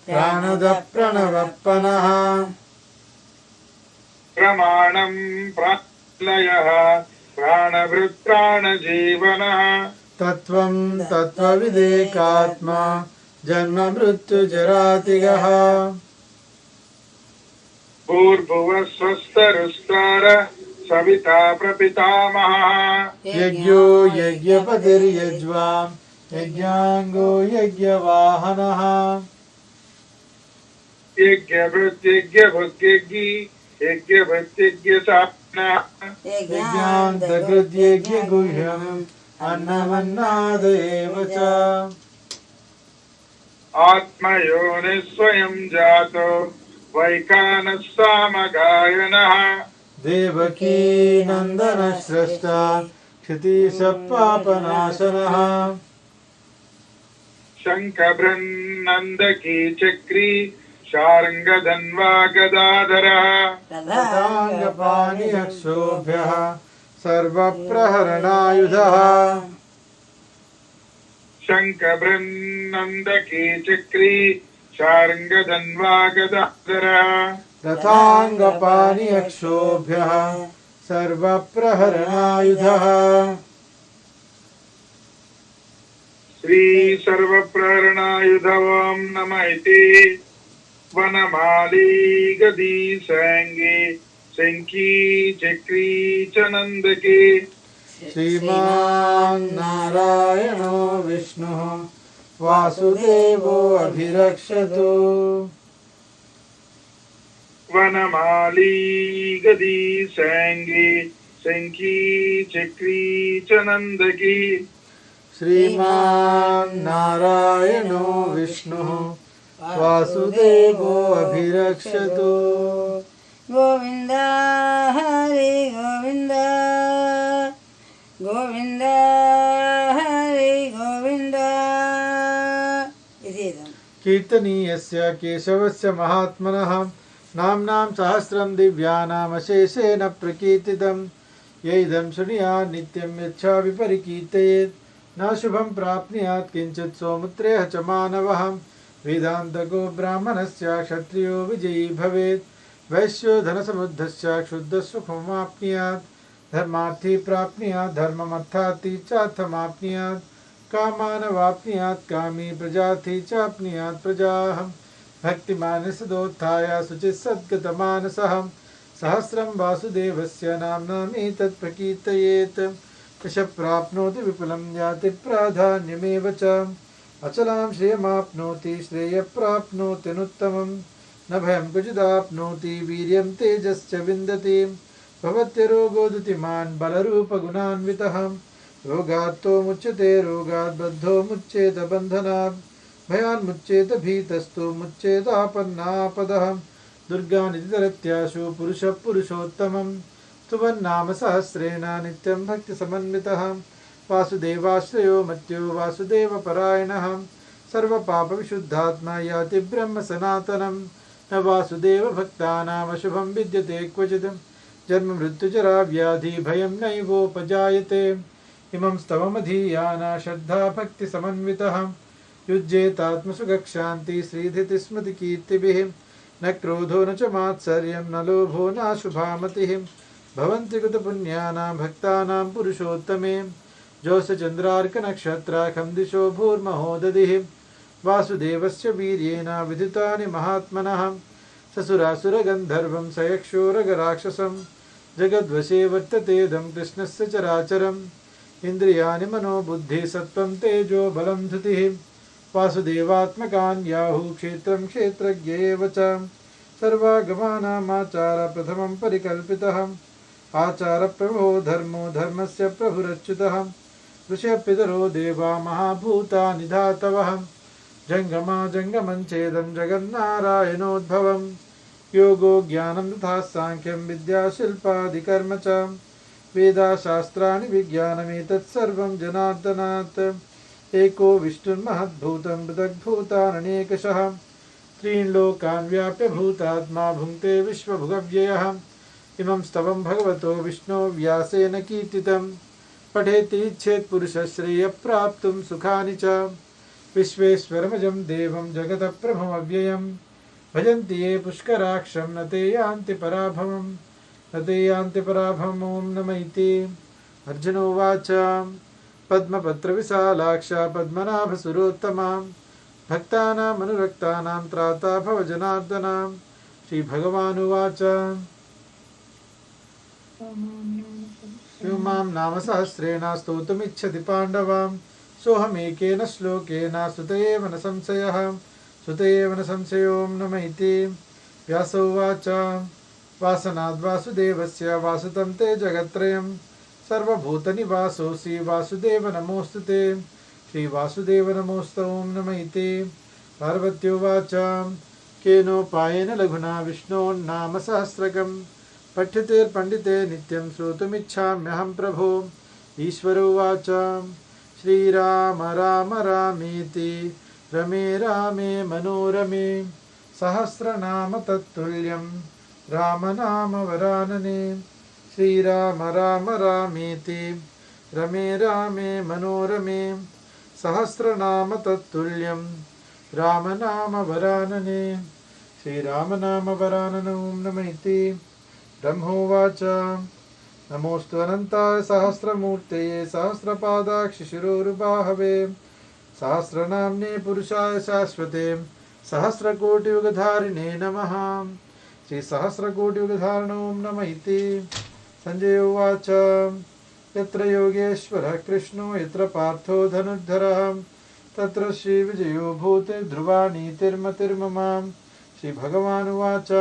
प्राणदः प्रणवप्पनः प्रमाणं प्रलयः प्राणभृत्प्राणजीवनः तत्त्वं तत्त्वविदेकात्मा जन्म मृत्युजरातिगः भूर्भुवः स्वस्तरुस्तार सविता प्रपितामहः यज्ञो यज्ञपतिर्यज्वा यज्ञाङ्गो यज्ञवाहनः यज्ञभृत्यज्ञभुत्यज्ञी यज्ञभृत्यज्ञसानः यज्ञान्तकृत्यज्ञगुह्यम् अन्नमन्नादेव च आत्मयोनिः स्वयं जातो वैकानः सामगायनः देवकी नन्दनः स्रष्टा क्षितिशपापनाशनः शङ्खभृन्नन्दकी चक्री शार्ङ्गधन्वा गदाधरः तथाङ्गपाणियक्षोभ्यः सर्वप्रहरणायुधः शङ्खभृन्नन्दकी चक्री शार्ङ्गधन्वा गदाधरः रथाङ्गपाणियक्षोभ्यः सर्वप्रहरणायुधः श्रीसर्वप्रहरणायुधवं नमः इति वनमाली गदी सैङ्गी शङ्खी चक्री च नन्दकी श्रीमान्नारायणो विष्णुः वासुदेवो अभिरक्षतु वनमाली गदी सैङ्गी शङ्खी चक्री च नन्दकी श्रीमान्नारायणो विष्णुः वासुदेवो अभिरक्षतु गोविन्द हरि गोविन्द गोविन्द हरि गोविन्द इति इदम्। कीर्तनीयस्य केशवस्य महात्मनः नाम्नां सहस्रं दिव्यानामशेषेण प्रकीर्तितं यैदं शृणुयात् नित्यं यच्छापि परिकीर्तयेत् न शुभं प्राप्नुयात् किञ्चित् सौमित्रेः च मानवः वेदान्तको ब्राह्मणस्य क्षत्रियो विजयी भवेत् वैश्यो धनसमुद्धश्च क्षुद्धसुखमाप्नुयात् धर्मार्थी प्राप्नुयात् धर्ममर्थार्थी चार्थमाप्नुयात् कामानवाप्नुयात् कामी प्रजार्थी चाप्नुयात् प्रजाः भक्तिमान् सदोत्थाय शुचिसद्गतमानसः सहस्रं वासुदेवस्य नाम्नामेतत् प्रकीर्तयेत् यश प्राप्नोति विपुलं याति प्राधान्यमेव च अचलां श्रियमाप्नोति श्रेयप्राप्नोत्यनुत्तमं न भयं क्वचिदाप्नोति वीर्यं तेजश्च विन्दति भवत्यरोगोदुतिमान् बलरूपगुणान्वितः रोगात्तो मुच्यते रोगात् बद्धो मुच्येत बन्धनात् भयान्मुच्येत भीतस्तु मुच्येतापन्नापदः दुर्गानिति तरत्याशु पुरुषः पुरुषोत्तमं स्तुवन्नाम सहस्रेण नित्यं भक्तिसमन्वितः वासुदेवाश्रयो मत्यो वासुदेवपरायणः सर्वपापविशुद्धात्मा याति ब्रह्म सनातनं न वासुदेवभक्तानामशुभं विद्यते क्वचित् जन्म मृत्युजरा व्याधि भयं नैवोपजायते इमं स्तवमधीयाना श्रद्धा भक्तिसमन्वितः युज्येतात्मसुखशान्ति श्रीधृतिस्मृतिकीर्तिभिः न क्रोधो न च मात्सर्यं न लोभो नाशुभामतिः भवन्ति कृतपुण्यानां भक्तानां पुरुषोत्तमे जोषचन्द्रार्कनक्षत्राखं दिशो भूर्महोदधिः वासुदेवस्य वीर्येण विदितानि महात्मनः ससुरासुरगन्धर्वं सयक्षोरगराक्षसं जगद्वशे वर्ततेदं कृष्णस्य चराचरम् इन्द्रियाणि मनोबुद्धिः सत्त्वं तेजो बलं धृतिः वासुदेवात्मकान् याहुः क्षेत्रं क्षेत्रज्ञ एव च सर्वागमानामाचार प्रथमं परिकल्पितः आचारप्रभो धर्मो धर्मस्य प्रभुरच्युतः ऋषयपितरो देवा महाभूता निधातवः जंगमा जंगमं चेदं जगन्नारायणोद्भवं योगो ज्ञानं तथा सांख्यं विद्या शिल्पादिकर्म च वेदाशास्त्राणि विज्ञानमेतत् सर्वं जनार्दनात् एको विष्णुर्महद्भूतं पृथग्भूताननेकशः त्रीन् लोकान् व्याप्य भूतात्मा भुङ्क्ते विश्वभुगव्ययः इमं स्तवं भगवतो विष्णो व्यासेन कीर्तितं पठेति चेत् पुरुषश्रेयः प्राप्तुं सुखानि च विश्वेश्वरमजं देवं जगतः प्रभमव्ययं भजन्ति ये पुष्कराक्षं न ते यान्ति पराभवं न ते यान्ति पराभवम् ॐ नमः इति। अर्जुनोवाच पद्मपत्रविशालाक्ष पद्मनाभसुरोत्तमा भक्तानामनुरक्तानां त्राता भव जनार्दना। श्रीभगवानुवाच मां नाम सहस्रेण स्तोतुमिच्छति पाण्डवां सोऽहमेकेन श्लोकेन सुत एव न संशयः सुत एव न संशयो ॐ नमः इति। व्यास उवाच वासनाद् वासुदेवस्य वासुतं ते जगत्त्रयं सर्वभूतनिवासोऽसि वासुदेव नमोऽस्तु ते। श्रीवासुदेव नमोऽस्तु ॐ नमः इति। पार्वत्योवाच केनोपायेन लघुना विष्णोर्नाम सहस्रकं पठ्यतेर्पण्डिते नित्यं श्रोतुमिच्छाम्यहं प्रभो। ईश्वर उवाच श्रीराम राम रामेति रमे रामे मनोरमे सहस्रनाम तत्तुल्यं राम नाम वरानने। श्रीराम राम रामेति रमे रामे मनोरमे सहस्रनाम तत्तुल्यं राम नाम वरानने। श्रीराम नाम वरानने ॐ नमः इति। ब्रह्मोवाच नमोऽस्तु अनन्ताय सहस्रमूर्तये सहस्रपादाक्षिशिरोरुबाहवे सहस्रनाम्ने पुरुषाय शाश्वते सहस्रकोटियुगधारिणे नमः। श्रीसहस्रकोटियुगधारिणे ॐ नमः इति। संजय उवाच यत्र योगेश्वरः कृष्णो यत्र पार्थो धनुर्धरः तत्र श्रीविजयो भूते ध्रुवा नीतिर्मतिर्ममां। श्रीभगवानुवाच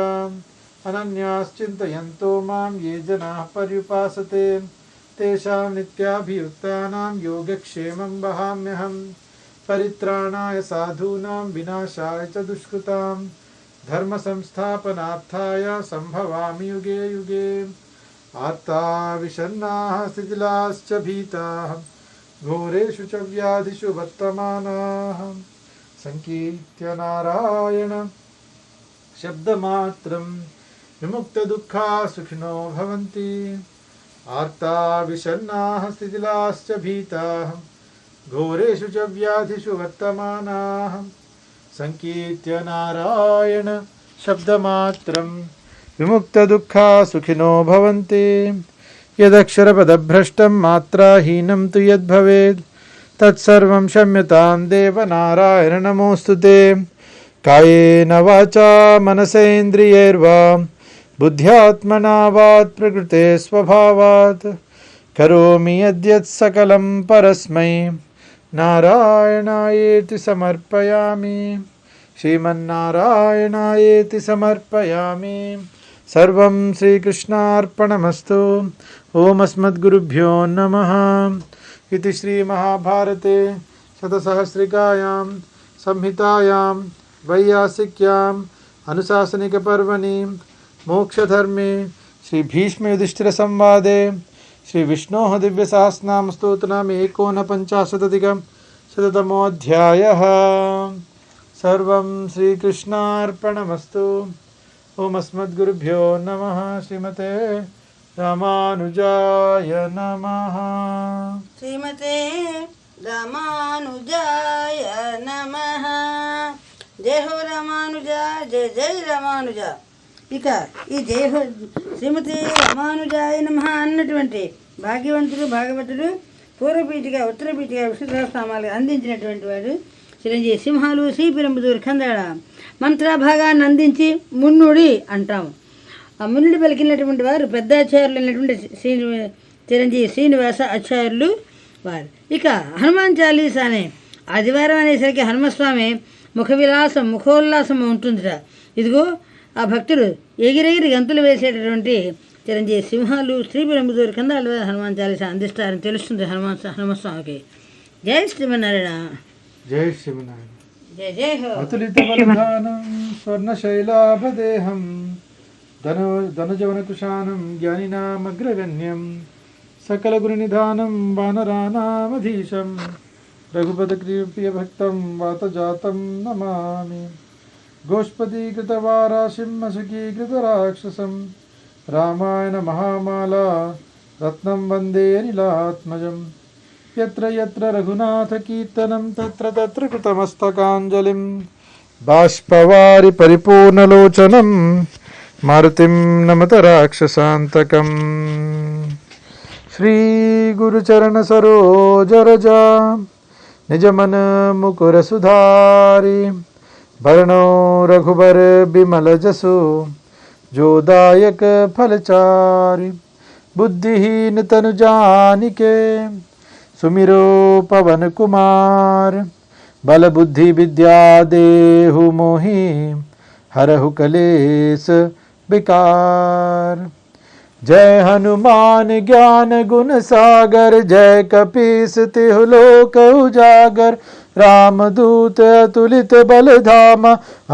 अनन्याश्चिन्तयन्तो मां ये जनाः पर्युपासते तेषां नित्याभियुक्तानां योगक्षेमं वहाम्यहं परित्राणाय साधूनां विनाशाय च दुष्कृतां धर्मसंस्थापनार्थाय सम्भवामि युगे युगे। आर्ता विषण्णाः शिथिलाश्च भीताः घोरेषु च व्याधिषु वर्तमानाः संकीर्त्य नारायण शब्दमात्रं विमुक्तदुःखा सुखिनो भवन्ति। आर्ता विषण्णाः शिथिलाश्च भीताः घोरेषु च व्याधिषु वर्तमानाः संकीर्त्य नारायण शब्दमात्रं विमुक्तदुःखा सुखिनो भवन्ति। यदक्षरपदभ्रष्टं मात्राहीनं तु यद्भवेत् तत्सर्वं क्षम्यतां देव नारायण नमोऽस्तु ते। कायेन वाचा मनसेन्द्रियैर्वा बुद्ध्यात्मना वात् प्रकृते स्वभावात् करोमि यद्यत् सकलं परस्मै नारायणायेति समर्पयामि। श्रीमन्नारायणायेति समर्पयामि। सर्वं श्रीकृष्णार्पणमस्तु। ओम अस्मद्गुरुभ्यो नमः। इति श्रीमहाभारते शतसहस्रिकायां संहितायां वैयासिक्याम् अनुशासनिकपर्वणि मोक्षधर्मे श्रीभीष्मयुधिष्ठिरसंवादे श्रीविष्णोः दिव्यसहस्रनाम स्तोत्रनाम एकोनपञ्चाशदधिकशततमोऽध्यायः। सर्वं श्रीकृष्णार्पणमस्तु। ओम अस्मद्गुरुभ्यो नमः। श्रीमते रामानुजाय नमः। श्रीमते रामानुजाय नमः। जय हो रामानुजा, जय जय రామానుజా। ఇక ఈ జయ హో శ్రీమతి రామానుజాయ నమః అన్నటువంటి భాగ్యవంతుడు భాగవతుడు పూర్వపీఠిక ఉత్తరపీఠిక విష్ణు సహస్రనామాలు అందించినటువంటి వాడు చిరంజీవి సింహాలు శ్రీపెరంబుదూరు ఖందాళ మంత్రభాగాన్ని అందించి మున్నుడి అంటాము. ఆ మున్నుడి పలికినటువంటి వారు పెద్దాచార్యులు అయినటువంటి చిరంజీవి శ్రీనివాస ఆచార్యులు వారు. ఇక హనుమాన్ చాలీసా అనే ఆదివారం అనేసరికి హనుమస్వామి ముఖోల్లాసం ఉంటుందిట. ఇదిగో ఆ భక్తుడు ఎగిరెగిరి గంతులు వేసేటటువంటి చిరంజీవి సింహాలు శ్రీపెరంబుదూరు కందాల హనుమాన్ చాలీస అందిస్తారని తెలుస్తుంది హనుమస్వామికి. జై శ్రీమన్నారాయణ. జై శ్రీమన్నారాయణ. జయ జయ హో. అతులిత బలధానం స్వర్ణశైలాభదేహం ధనుజవనకుశానం జ్ఞానినామగ్రగణ్యం సకల గురునిధానం వానరానామధీశం రఘుపతిప్రియభక్తం వాతజాతం నమామి. గోష్పదీకృతవారాశిం అసుకీకృతరాక్షసం రామాయణ మహామాలా రత్నం వందే అనిలాత్మజం. యత్ర యత్ర రఘునాథ కీర్తనం తత్ర తత్ర కృతమస్తకాంజలిం బాష్పవారి పరిపూర్ణలోచనం మారుతిం నమత రాక్షసాంతకం. శ్రీ గురుచరణ సరోజరజ నిజమన ముకుర సుధారి భరణో రఘుबर बिमल जसो जोदायक फलचारि. बुद्धिहीन तनु जानिके सुमिरो पवन कुमार बल बुद्धि विद्या देहु मोहि हरहु कलेस विकार. जय हनुमान ज्ञान गुण सागर जय कपीस तिहु लोक उजागर. रामदूत अतुलित बल धाम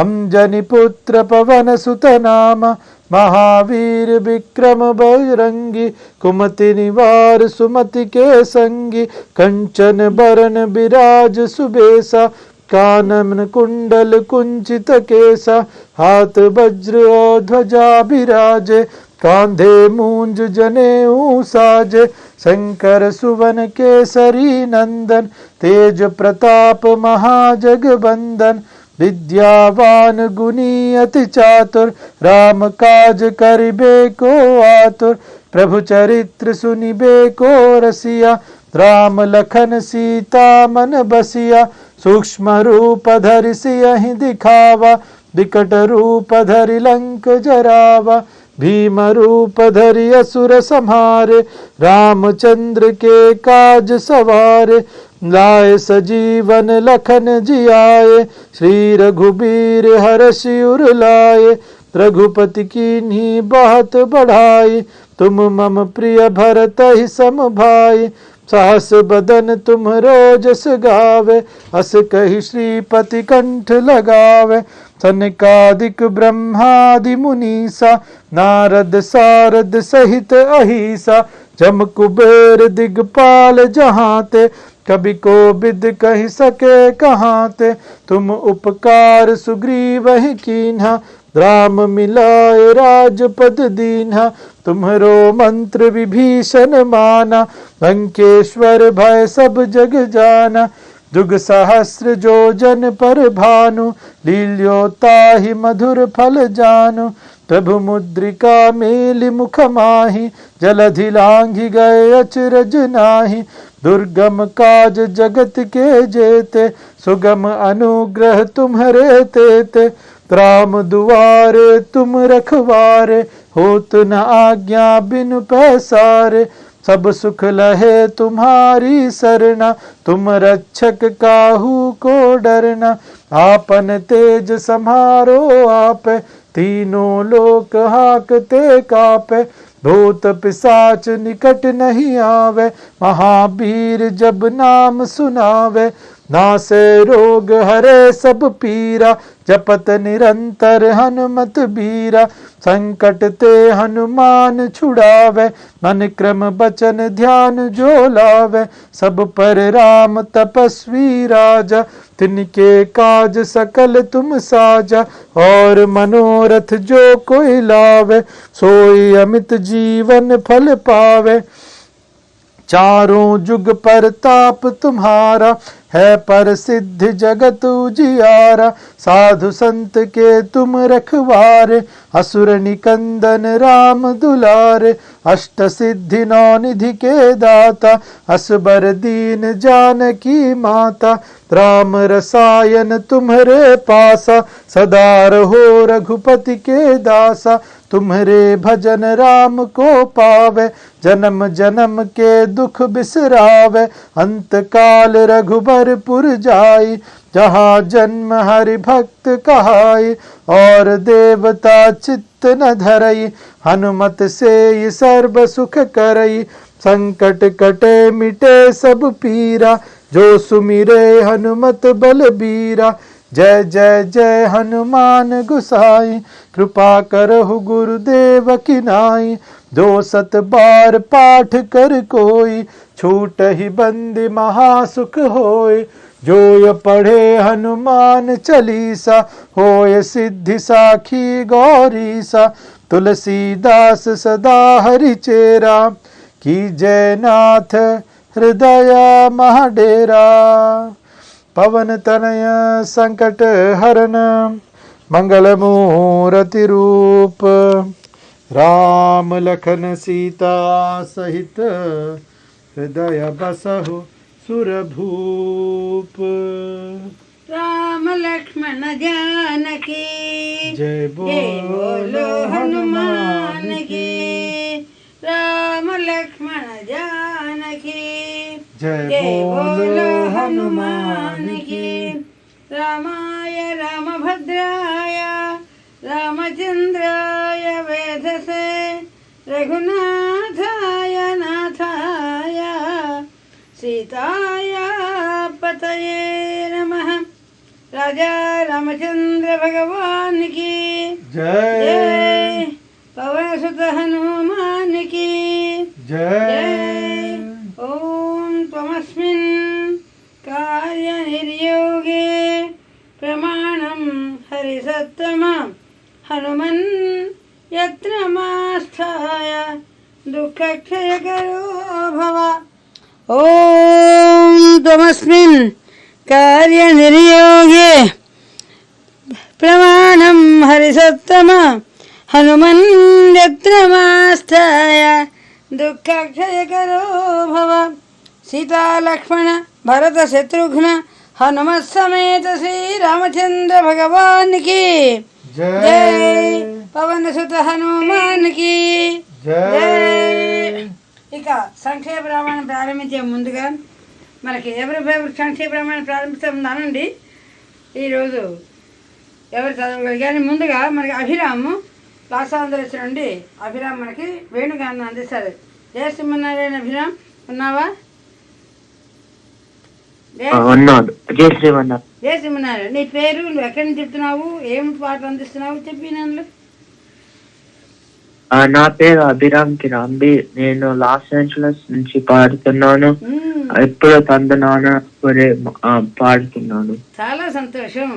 अंजनी पुत्र पवन सुत नाम. महावीर विक्रम बजरंगी कुमति निवार सुमति के संगी. कंचन बरन बिराज सुबेसा कानन कुंडल कुंचित केसा. हाथ वज्र और ध्वजा बिराजे कांधे मूंज जनेऊ साजे. शंकर सुवन केसरी नंदन तेज प्रताप महाजगबंदन. विद्यावान गुणी अति चातुर राम काज करिबे को आतुर. प्रभु चरित्र सुनिबे को रसिया राम लखन सीता मन बसिया. सूक्ष्म रूप धरि सियहि दिखावा विकट रूप धरि लंक जरावा. भीम रूप धरि असुर संहारे रामचंद्र के काज सवारे. लाए सजीवन लखन जियाए श्री रघुबीर हरषि उर लाए. रघुपति कीन्ही बहुत बढ़ाई तुम मम प्रिय भरतहि सम भाई. सहस बदन तुम रोजस गावे अस कहि श्रीपति कंठ लगावे. सनकादिक ब्रह्मादि मुनीसा नारद सारद सहित अहिसा. जम कुबेर दिगपाल जहाते कभी को बिद कहि सके कहाते. तुम उपकार सुग्रीवहि कीन्हा राम मिलाए राजपद दीन्हा. तुम्हरो मंत्र विभीषण माना लंकेश्वर भय सब जग जाना. जुग सहस्र जो जन पर भानु लील्यो ताहि मधुर फल जानु. प्रभु मुद्रिका मेलि मुख माहि जलधि लांघि गए अचरज नाही. दुर्गम काज जगत के जेते सुगम अनुग्रह तुम्हरे तेते. राम दुआरे तुम रखवारे होत न आज्ञा बिनु पैसारे. सब सुख लहे तुम्हारी सरना तुम रक्षक काहू को डरना. आपन तेज सम्हारो आप तीनों लोक हाकते कापे. भूत पिशाच निकट नहीं आवे महावीर जब नाम सुनावे. नासे रोग हरे सब पीरा जपत निरंतर हनुमत बीरा. संकट ते हनुमान छुड़ावे मन क्रम बचन ध्यान जो लावे. सब पर राम तपस्वी राजा तिनके काज सकल तुम साजा. और मनोरथ जो कोई लावे सोई अमित जीवन फल पावे. चारों जुग पर ताप तुम्हारा है पर सिद्ध जगत उजियारा. साधु संत के तुम रखवारे असुर निकंदन राम दुलारे. अष्ट सिद्धि नौ निधि के दाता असबर दीन जानकी माता. राम रसायन तुम्हरे पासा सदा रहो रघुपति के दासा. तुम्हारे भजन राम को पावे, जन्म जन्म के दुख बिसरावे। अंत काल रघुबरपुर जाई, जहाँ जन्म हरि भक्त कहाई। और देवता चित्त न धरई, हनुमत से सर्व सुख करई। संकट कटे मिटे सब पीरा, जो सुमिरे हनुमत बलबीरा। जय जय जय हनुमान गुसाई, कृपा करहु गुरुदेव की नाई। जो सत बार पाठ कर कोई, छूट ही बंदी महासुख होय। जो य पढ़े हनुमान चालीसा, होय सिद्धि साखी गौरीसा। तुलसीदास सदा हरि चेरा, की जय नाथ हृदय महाडेरा। पवन तनय संकट हरन, मंगल मूर्ति रूप। राम लखन सीता सहित, हृदय बसहु सुरभूप। राम लक्ष्मण जानकी जय बोलो हनुमान की। राम लक्ष्मण जानकी जय बोलो हनुमान की। रामाय रामभद्राय रामचंद्राय वेधसे, रघुनाथाय नाथाय सीताय पतये नमः। राजा रामचंद्र भगवान की जय। पवन सुत हनुमान की जय। ओम त्वमस्मिन् कार्यनिर्योगे प्रमाणं हरिसत्तम। हनुमन् यत्नमास्थाय दुःखक्षयकरो भव। ओम त्वमस्मिन् कार्यनिर्योगे प्रमाणं हरिसत्तम। हनुमन् यत्नमास्थाय दुःखक्षयकरो भव। सीता लक्ष्मण भरत शत्रुघ्न हनुमत समेत श्री रामचंद्र भगवान की जय। पवन सुत हनुमान की जय। ఇక సంక్షేప రామాయణం ప్రారంభించే ముందుగా మనకి ఎవరి సంక్షేప రామాయణం ప్రారంభిస్తాం అనండి. ఈరోజు ఎవరు చదవగలిగారు? ముందుగా మనకి అభిరాము లాసాంధ్రస్ నుండి అభిరామ్ మనకి వేణుగానం అందిస్తారు. జయ శ్రీమన్నారాయణ. అభిరామ్ ఉన్నావా? జయ శ్రీమన్నారాయణ. నీ పేరు, నువ్వు ఎక్కడి నుంచి చెప్తున్నావు, ఏం పాట అందిస్తున్నావు చెప్పి నన్ను. నా పేరు అభిరామ్ కిరాంబి. నేను లాస్ ఏంజలస్ నుంచి పాడుతున్నాను. ఇప్పుడు తందనాన పాడుతున్నాను. చాలా సంతోషం.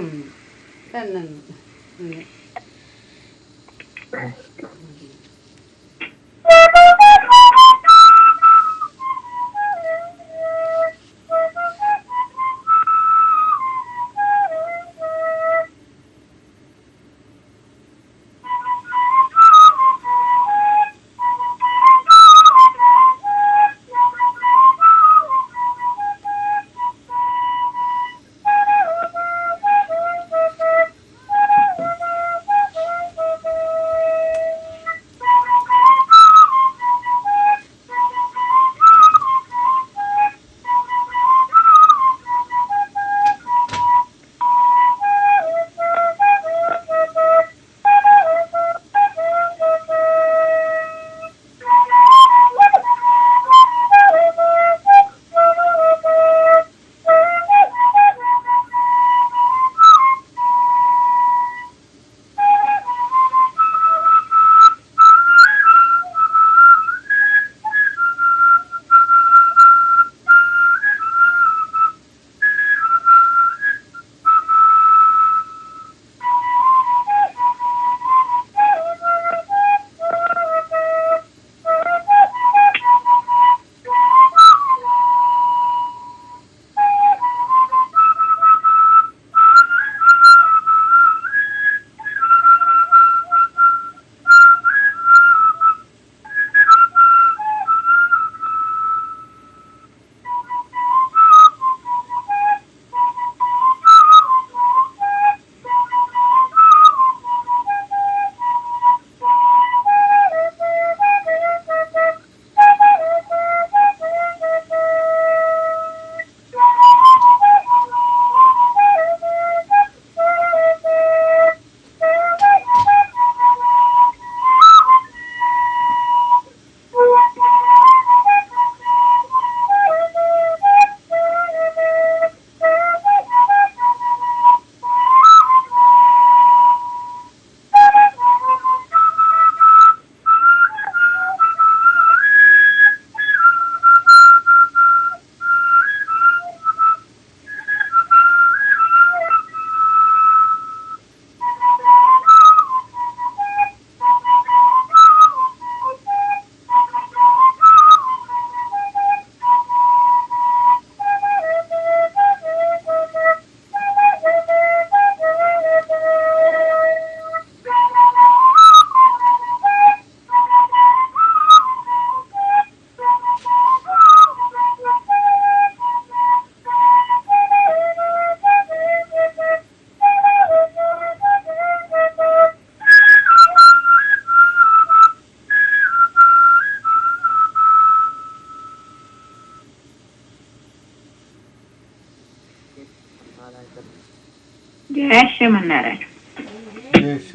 జయ శ్రీమన్నారాయణ.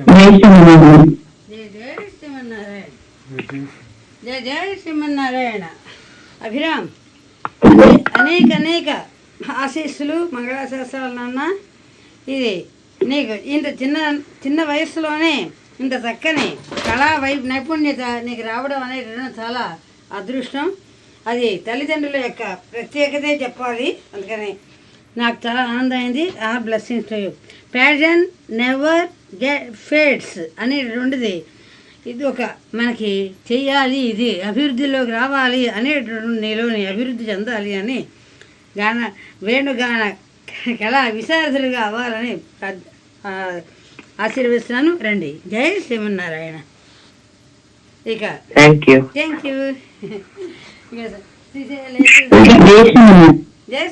జయ జయ శ్రీమన్నారాయణ. జయ జయ శ్రీమన్నారాయణ. అభిరామ్, అనేక ఆశీస్సులు, మంగళాశాస్త్రాలు నాన్న. ఇది నీకు ఇంత చిన్న వయసులోనే ఇంత చక్కని కళా నైపుణ్యత నీకు రావడం అనేది చాలా అదృష్టం. అది తల్లిదండ్రుల యొక్క ప్రత్యేకతే చెప్పాలి. అందుకని నాకు చాలా ఆనందం అయింది. Our blessings to you. Passion never fades అనేటువంటిది ఇది ఒక మనకి చెయ్యాలి, ఇది అభివృద్ధిలోకి రావాలి అనేటువంటి నీలోని అభివృద్ధి చెందాలి అని వేణుగాన కళా విశారదులుగా అవ్వాలని ఆశీర్వదిస్తున్నాను. రండి. జై శ్రీమన్నారాయణ. ఇక థ్యాంక్ యూ. జై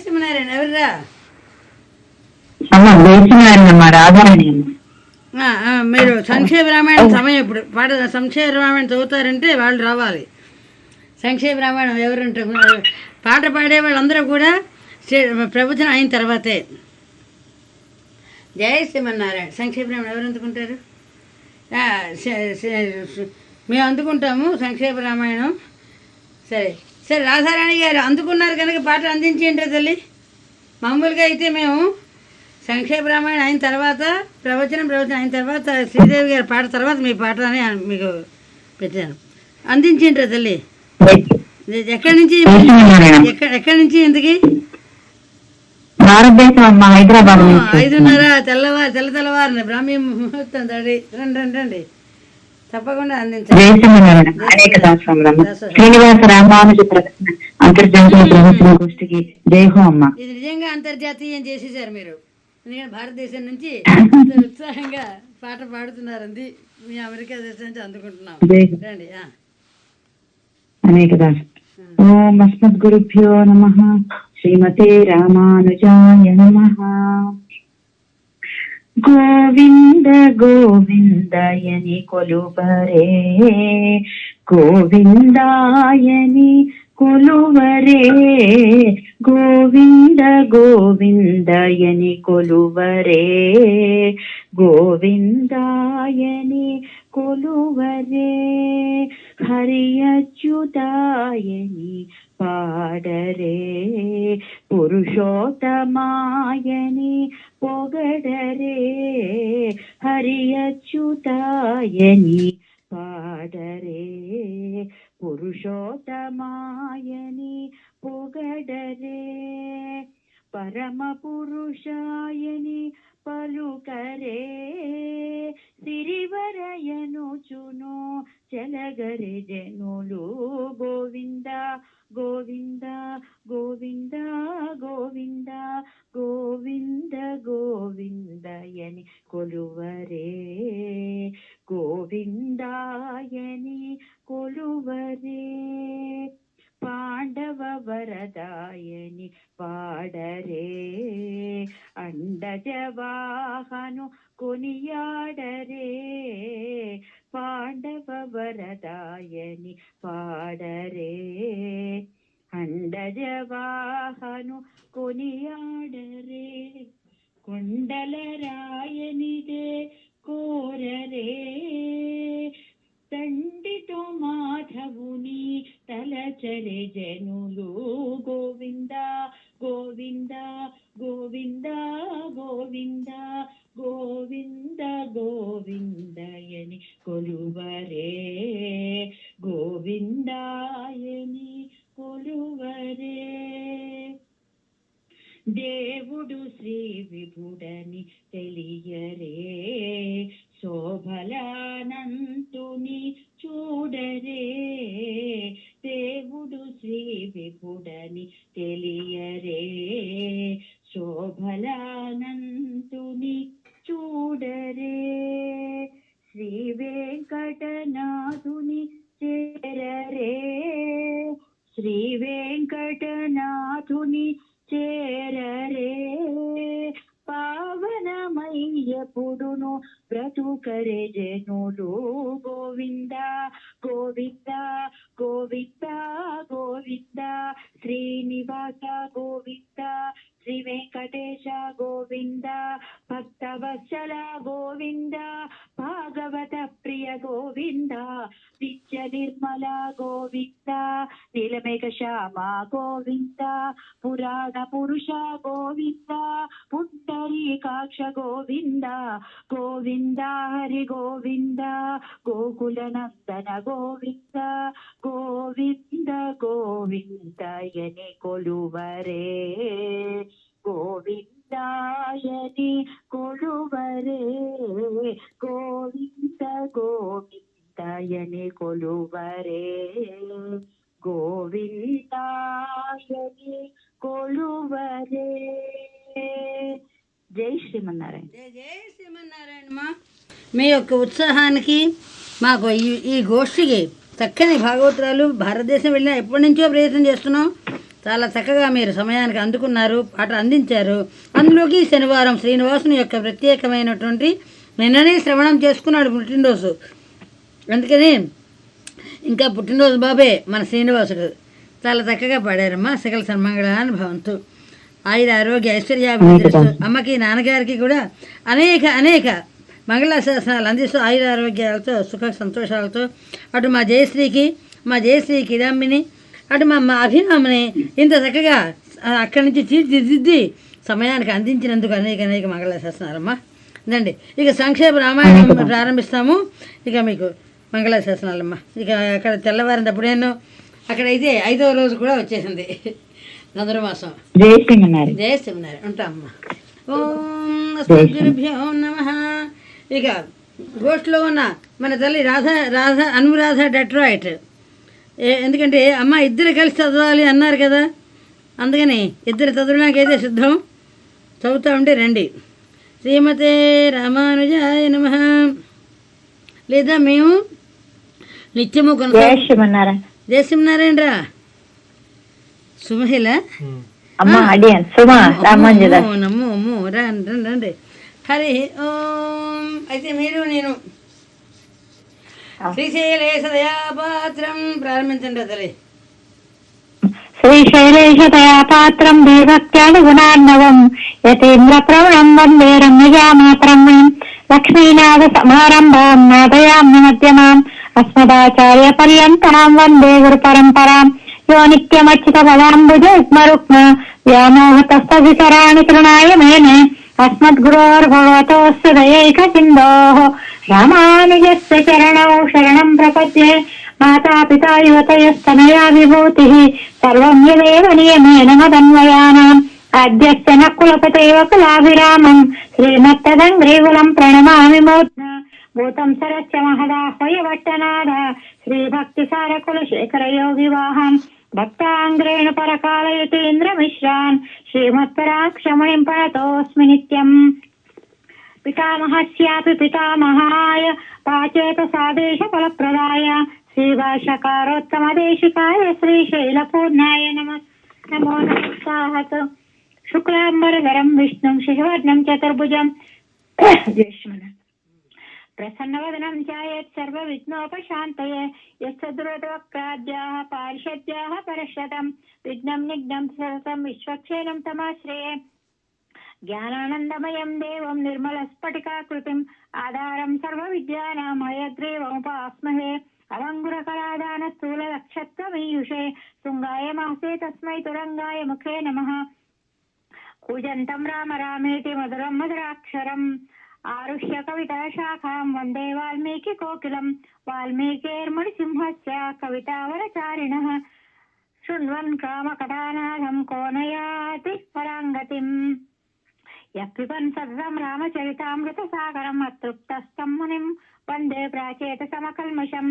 శ్రీమన్నారాయణ. ఎవర్రా? మీరు సంక్షేమ రామాయణం సమయం ఇప్పుడు సంక్షేమ రామాయణం చదువుతారంటే వాళ్ళు రావాలి. సంక్షేమ రామాయణం ఎవరుంటారు? పాట పాడే వాళ్ళందరూ కూడా ప్రవచనం అయిన తర్వాతే. జై శ్రీమన్నారాయణ. సంక్షేమ రామాయణం ఎవరు అందుకుంటారు? మేము అందుకుంటాము సంక్షేమ రామాయణం. సరే సరే, రాధారాణి గారు అందుకున్నారు కనుక పాట అందించేంటో తల్లి. మామూలుగా అయితే మేము సంక్షేమ రామాయణం అయిన తర్వాత ప్రవచనం అయిన తర్వాత శ్రీదేవి గారి పాట తర్వాత మీ పాట అని మీకు పెట్టాను. అందించేంటో తల్లి. ఎక్కడి నుంచి ఎక్కడి నుంచి ఎందుకు? హైదరాబాద్. 5:30 తెల్లవారిన బ్రాహ్మీ ముహూర్తం. రండి తప్పకుండా అందించండి. శ్రీనివాస రామానుజ అంతర్జాతీయ ప్రదర్శన గోష్ఠికి జయహో అమ్మ. ఇది నిజంగా అంతర్జాతీయం చేసేసారు మీరు. ఎందుకంటే భారతదేశం నుంచి ఉత్సాహంగా పాట పాడుతున్నారండి. మీ అమెరికా దేశం నుంచి అందుకుంటున్నాం. రండి. అనేక దాస్. ఓం అస్మద్గురుభ్యో నమః. శ్రీమతే రామానుజాయ నమః. గోవింద గోవిందయని కొలువరే, గోవిందాయని కొలువరే, గోవింద గోవిందయని కొలువరే, గోవిందాయని కొలువరే, హరి అచ్యుతాయని పాడరే, పురుషోత్తమాయని పొగడరే, హరి అచ్యుతాయని పాడరే, పురుషోత్తమాయని పొగడరే, పరమ పురుషాయని పలుకరే, సిరివరయనుచును చలగరే జనులు. గోవింద గోవింద గోవింద గోవింద గోవింద గోవిందయని కొలువరే, గోవిందాయని కొలువరే, పాండవ వరదాయని పాడరే, అండజవాహను కొనియాడరే, పాండవ వరదాయని పాడరే, అండజవాహను కొనియాడరే, కొండల రాయనిదే కోరరే, తండ్రితో మాధవుని తలచరే జనులు. గోవింద గోవింద గోవింద గోవింద గోవింద గోవిందయని కొలువరే, గోవిందాయని కొలువరే, దేవుడు శ్రీ విభుడని తెలియరే, శోభలానంతుని చూడరే, దేవుడు శ్రీ విభుడని తెలియరే, శోభలానంతుని చూడరే, శ్రీ వెంకటనాథుని చేరరే, శ్రీ వెంకటనాథుని చేరరే, పావనమయ్యపుడును व्रतु करे जनुलु गोविंद गोविंद गोविंद गोविंद श्रीनिवास गोविंद श्री वेंकटेश गोविंद भक्तवत्सल गोविंद भागवत प्रिय गोविंद नित्य निर्मल गोविंद नीलमेघ श्याम गोविंद पुराण पुरुष गोविंद पुंडरीकाक्ष गोविंद गोविंद हरि गोविंद गोकुल नंदन गोविंद गोविंद गोविंदयनि कोलुवरे गोविंदायनि कोलुवरे गोविंद गोविंदयनि कोलुवरे गोविंदायनि कोलुवरे జై శ్రీమన్నారాయణ. జై జై శ్రీమన్నారాయణమా. మీ యొక్క ఉత్సాహానికి మాకు ఈ గోష్ఠికి చక్కని భాగవతాలు భారతదేశం వెళ్ళినా ఎప్పటి నుంచో ప్రయత్నం చేస్తున్నాం. చాలా చక్కగా మీరు సమయానికి అందుకున్నారు, పాట అందించారు. అందులోకి శనివారం శ్రీనివాసుని యొక్క ప్రత్యేకమైనటువంటి నిన్ననే శ్రవణం చేసుకున్నాడు పుట్టినరోజు. అందుకని ఇంకా పుట్టినరోజు బాబే మన శ్రీనివాసుడు. చాలా చక్కగా పాడారమ్మా. సకల సన్మంగళాన్ని భవంతు. ఆయుర ఆరోగ్య ఐశ్వర్యాభివృద్ధిస్తూ అమ్మకి నాన్నగారికి కూడా అనేక అనేక మంగళాశాసనాలు అందిస్తూ ఆయుర ఆరోగ్యాలతో సుఖ సంతోషాలతో అటు మా జయశ్రీకి కిదాంబిని అటు మా అభిరామని ఇంత చక్కగా అక్కడి నుంచి తీర్చిదిద్ది సమయానికి అందించినందుకు అనేక అనేక మంగళాశాసనాలమ్మా. ఇదండి ఇక సంక్షేప రామాయణం ప్రారంభిస్తాము. ఇక మీకు మంగళాశాసనాలమ్మా. ఇక అక్కడ తెల్లవారినప్పుడేనో అక్కడైతే 5వ రోజు కూడా వచ్చేసింది ధనుర్మాసం. జై శ్రీమన్నారాయణ. జయ శ్రీమన్నారాయణ. ఉంటామ్మా. ఓం అస్మద్గురుభ్యో నమః. ఇక గోష్ఠిలో ఉన్న మన తల్లి రాధ అనురాధ డెట్రాయిట్. ఎందుకంటే అమ్మ ఇద్దరు కలిసి చదవాలి అన్నారు కదా, అందుకని ఇద్దరు చదవడానికైతే సిద్ధం. చదువుతూ ఉంటే రండి. శ్రీమతే రామానుజాయ నమః. లేదా మేము నిత్యము జై శ్రీమన్నారాయణ. జయ శ్రీమన్నారాయణ రా సుమహిళ అమ్మ అడియన్ సుమ రామాంజన. నమ్ము అమ్ము రండి రండి. హరి ఓం. అయితే మీరు నేను శ్రీశైలేశ దయాపాత్రం ప్రారంభించండి తల్లి. శ్రీశైలేశ దయాపాత్రం దేవత్యానుగుణార్ణవం యతీంద్ర ప్రవణం వందే రమ్యజామాతరం లక్ష్మీనాథ సమారంభాం నాదయామ్ని మధ్యమాం అస్మదాచార్య పర్యంతాం వందే గురు పరంపరాం యో నిత్యమచ్యుత పదాంబుజస్మరుక్మ వ్యామోహతస్తవిసరాణి తృణాయ మేనే అస్మద్గురోర్భగవతోస్సు దయైక సింధోః రామానుజస్య చరణౌ శరణం ప్రపద్యే మాతాపితా యువతయస్తనయా విభూతిః సర్వం యదేవ నియమేన మదన్వయానాం ఆద్యస్య న కులపతేవ కులాభిరామం శ్రీమత్తదంగ్రీకులం ప్రణమామి మూర్ధ్నా భూతం సరస్య మహదాహ్వయ వట్టనాథ శ్రీభక్తిసార కులశేఖర యోగివాహం భక్తాంగ్రేణ పరకాలయతీంద్ర మిశ్రాన్ శ్రీమత్పరాక్షమణిం ప్రణతోస్మి నిత్యం. పితామహస్యాపి పితామహాయ పాచేత సాదేశ ఫలప్రదాయ శ్రీభాష్యకారోత్తమదేశికాయ శ్రీశైలపూర్ణాయ నమో నమః. శుక్లాంబరధరం విష్ణుం శశివర్ణం చతుర్భుజం ప్రసన్నవదనం ధ్యాయేత్ సర్వవిఘ్నోపశాంతయే యస్సద్రుతవక్రాద్యాః పారిషద్యాః పరశతం విఘ్నం నిఘ్నం సతతం విశ్వక్షేణం తమాశ్రయే. జ్ఞానానందమయం దేవం నిర్మలస్ఫటికాకృతిం ఆధారం సర్వవిద్యానాం హయగ్రీవముపాస్మహే. అలంగురకళాదాన స్థూల లక్షత్వమీయుషే శృంగాయ మాసే తస్మై తురంగాయ ముఖే నమః. కూజంతం రామ రామేతి మధురం మధురాక్షరం ఆరుహ్య కవితా శాఖాం వందే వాల్మీకి కోకిలం వాల్మీకిర్మునిసింహస్య కవితావరచారిణః శృణ్వన్ కామకథానాథం కోనయాతి పరాంగతిం. యఃపిబన్ సర్వం రామచరితామృత సాగరం అతృప్తస్థం మునిం వందే ప్రాచేత సమకల్మషం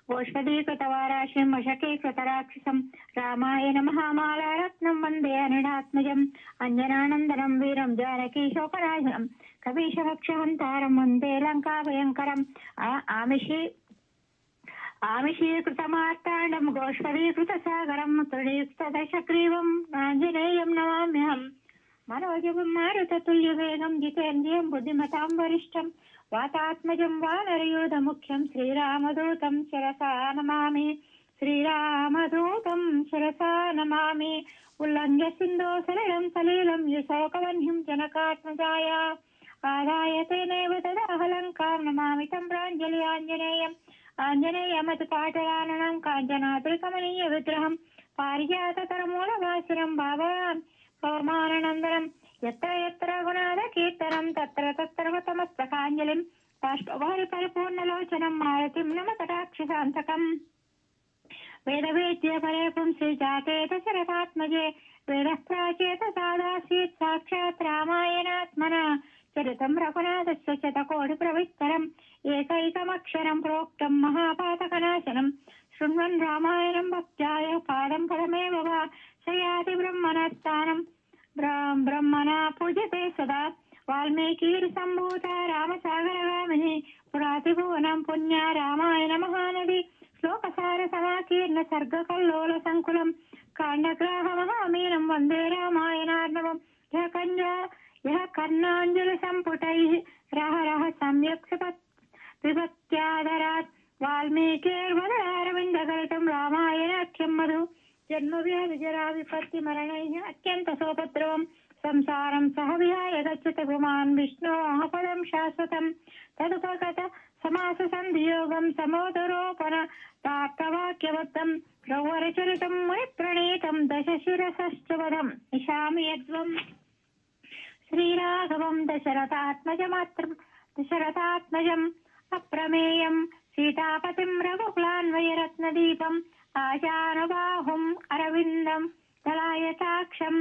గోష్పదీకృతవారాశిం వశకీకృతరాక్షసం రామాయణ మహామాలారత్నం వందే అనిడాత్మజం అంజనానందనం వీరం జానకీ శోకరాజనం కవీశభక్షహంతారం వందే లంకా భయంకరం. ఆమిషీకృతమార్తాండం గోష్పదీకృత సాగరం తృణీకృతదశగ్రీవం ఆంజనేయం నమామ్యహం. మనోజవం మారుతతుల్యవేగం జితేంద్రియం బుద్ధిమతాం వరిష్టం వాతాత్మజం వానరయూధముఖ్యం శ్రీరామదూతం శిరసా నమామి. శ్రీరామదూతం శిరసా నమామి. ఉల్లంఘ్య సింధో సలిలం సలీలం యశోకవన్హిం జనకాత్మజాయ ఆదాయ తేనైవ తదాహలంకాం నమామి తం ప్రాంజలి ఆంజనేయం. ఆంజనేయమతు పాటలాననం కాంచనాద్రికమనీయ విగ్రహం పారిజాతతరమూలవాసినం భావాన్ పవమానందరం. ఎత్ర ఎత్ర గుణాద కీర్తనం తత్ర తత్రవతమస్తకాంజలిం బాష్పవారి పరిపూర్ణలోచనం మారుతిం నమతటాక్షసాంతకం. వేదవేద్య పరే పుంసి జాతేత శరథాత్మజే వేదః ప్రాచేత సాదాసీత్ సాక్షాత్ రామాయణాత్మన చరితం రఘునాథస్య శతకోటి ప్రవిస్తరం ఏకైకమక్షరం ప్రోక్తం మహాపాతకనాశనం. శృణ్వన్ రామాయణం భక్త్యాయ పాదం పదమేవ వా సయాతి బ్రహ్మణస్థానం బ్రహ్మణా పూజతే సదా. వాల్మీకీర్ సంభూత రామసాగరగామిని పురాతిభువనం పుణ్య రామాయణ మహానది శ్లోకసార సమాకీర్ణ సర్గకల్లోల సంకులం కాండగ్రాహ మహామీనం వందే రామాయణార్ణవం. యః కర్ణాంజలి సంపుటైః రహ రహ సమ్యక్ విభక్త్యాదరాత్ వాల్మీకిర్వదనారవిందగలితం రామాయణాఖ్యం మధు. జన్మ వ్యాధి జరా విపత్తి మరణైః అత్యంత సోపద్రవం సంసారం సహ విహాయ గచ్చతి పుమాన్ విష్ణోః పదం శాశ్వతం. తదుపగత సమాస సంధియోగం సమోదరోపణ తార్థవాక్యబద్ధం గౌరచరితం ముని ప్రణీతం దశశిరసశ్చ వదం ఇషామి యద్వం. శ్రీరాఘవం దశరథాత్మజం అప్రమేయం సీతాపతిం రఘుకులాన్వయరత్నదీపం ఆశానుబాహుం అరవిందం దళాయతాక్షం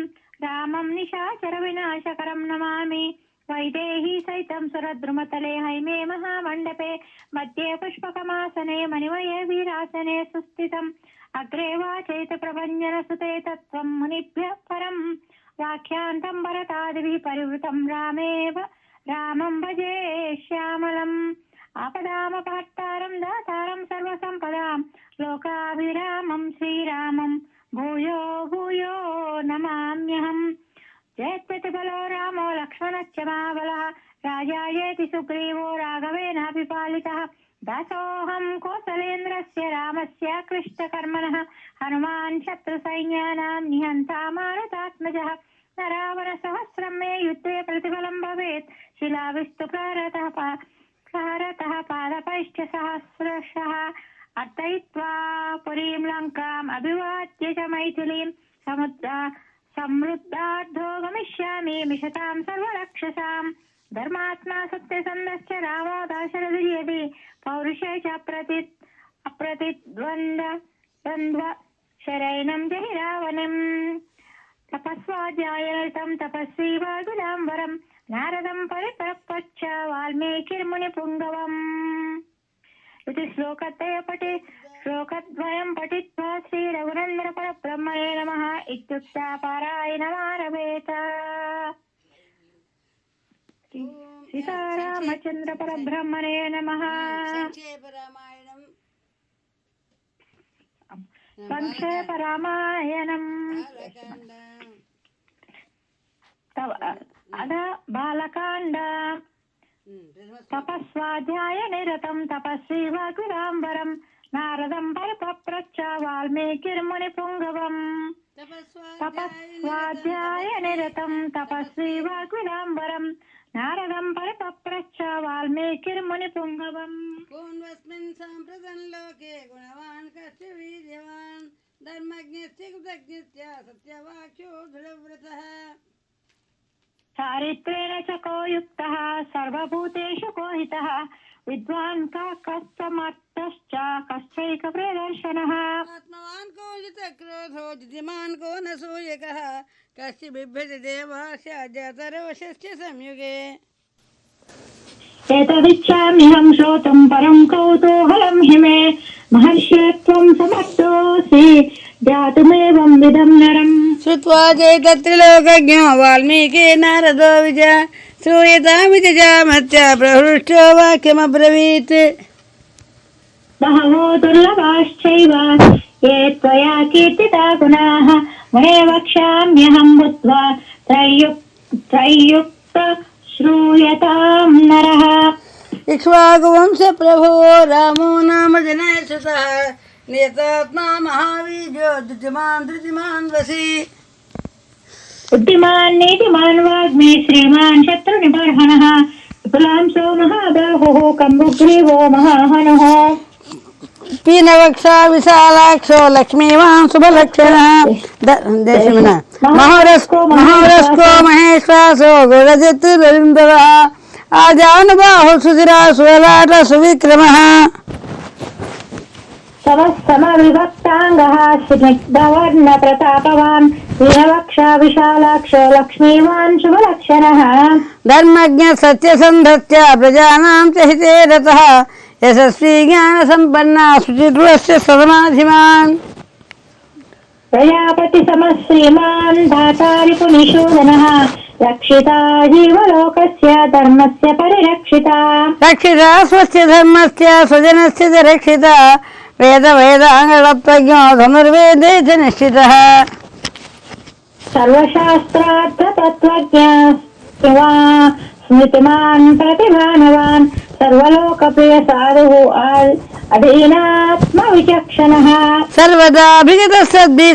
రామం నిశాచర వినాశకరం నమామి. వైదేహీ సైతం సురద్రుమతలే హైమే మహామండపే మధ్యే పుష్పకమాసనే మణిమయే వీరాసనే సుస్థితం. అగ్రే వాచైత ప్రభంజన సుతే తత్వం మునిభ్యః పరం వాక్యాంతం భరతాదిభిః పరివృతం రామం భజే శ్యామలం. ఆపదామపహర్తారం దాతారం సర్వసంపదాం లోకాభిరామం శ్రీరామం భూయో భూయో నమామ్యహం. జయత్యతి బలో రామో లక్ష్మణశ్చ మహాబలః రాజాయేతి సుగ్రీవో రాఘవేనాపి పాలితః. దాసోహం కోసలేంద్రస్య రామస్య కృష్ణకర్మణః హనుమాన్ శత్రు సైన్యానాం నిహంతా మారుతాత్మజః. రావణ సహస్రం మే యుద్ధే ప్రతిఫలం భవేత్ శిలావిస్తు ప్రారతః పాదపైశ్చ సహస్రశః. అర్దయిత్వా పురీం లంకాం అభివాద్య చ మైథిలీం సమృద్ధార్థో గమిష్యామి మిషతాం సర్వరక్షసాం. ధర్మాత్మా సత్యసంధశ్చ రామో దాశరథి పౌరుషే చ అప్రతిద్వంద్వ శరైనం జహి రావణం. తపస్వాధ్యాయతం తపస్వీ వాగులాంబరం నారదం పరిప్రపచ్చ వాల్మీకిర్ముని పుంగవం. ఇది శ్లోకద్వయం పఠిత్వా శ్రీ రఘునందన పరబ్రహ్మణే నమః ఇత్యుక్త్వా పారాయణమారభేత. సీతారామచంద్ర పరబ్రహ్మణే నమః. సంక్షేప రామాయణం సంక్షేప రామాయణం. బాలకాండ. తపస్వాధ్యాయ నిరతం తపస్వీ వాగులాంబరం నారదం పరిపప్రచ్చ వాల్మీకిర్ముని పుంగవం. తపస్వాధ్యాయ నిరతం తపస్వీ వాగులాంబరం నారదం పరిపప్రచ్చ వాల్మీకిర్ముని పుంగవం. పూర్వస్మిన్ సాంప్రతం లోకే గుణవాన్ కస్య వీర్యవాన్ ధర్మజ్ఞస్య కృతజ్ఞస్య సత్యవాక్యో దృఢవ్రతః. చారిత్రేణ చ కో యుక్తః సర్వభూతేషు కోహితః విద్వాన్ కస్తమర్థశ్చ కశ్చైక ప్రదర్శనః. ఆత్మవాన్ కో జిత క్రోధో జితిమాన్ కో న సూయకః కస్య బిభ్యతి దేవాస్య జాతరోషస్య సంయుగే. ఏతదిచ్ఛామ్యహం శ్రోతుం పరం కౌతూహలం హి మే మహర్షే త్వం సమర్థోసి జాతుమేవం విధం నరం. శ్రుత్వా చైతత్రిలోకజ్ఞో వాల్మీకి నారదో విజ శ్రూయతామితి జామత్య ప్రహృష్టో వాక్యమబ్రవీత్. బహవో దుర్లభాశ్చైవ ఏ త్వయా కీర్తితా గుణాః మునే వక్ష్యామ్యహం భూత్వా संयुक्त श्रूयतां नरः इक्ष्वाकुवंश प्रभो रामो नाम जनयसुतः नियतात्मा महावीर्यो धृतिमान् वसी बुद्धिमान् नीतिमान् वाग्मी श्रीमान् शत्रुनिबर्हणः विपुलांसो महाबाहुः कम्बुग्रीवो महाहनः पीनवक्षा विशालाक्षो लक्ष्मीवान् शुभलक्षणः महारस्को महेश्वासो गुणजित्तिरविन्दवः आजानुबाहु सुधिरा सुललाट सुविक्रमः समविभक्ताङ्गः स्निग्धवर्णप्रतापवान् पीनवक्षा विशालाक्षो लक्ष्मीवान् शुभलक्षणः धर्मज्ञ सत्यसन्धस्य प्रजानां च हिते रतः यशस्वी ज्ञानसम्पन्ना शुचिर्वस्य सदनाधिमान् प्रजापति समश्रीमान् धातारि पुनिशूदनः रक्षिता जीवलोकस्य धर्मस्य परिरक्षिता रक्षिता स्वस्य धर्मस्य स्वजनस्य च रक्षिता वेदाङ्गप्रज्ञो धनुर्वेदे च निश्चितः सर्वशास्त्रार्थतत्त्वज्ञ स्मृतिमान् प्रतिभानवान् सर्वलोकप्रिय साधुः अधीनात्मविचक्षणः सर्वदाभिगतः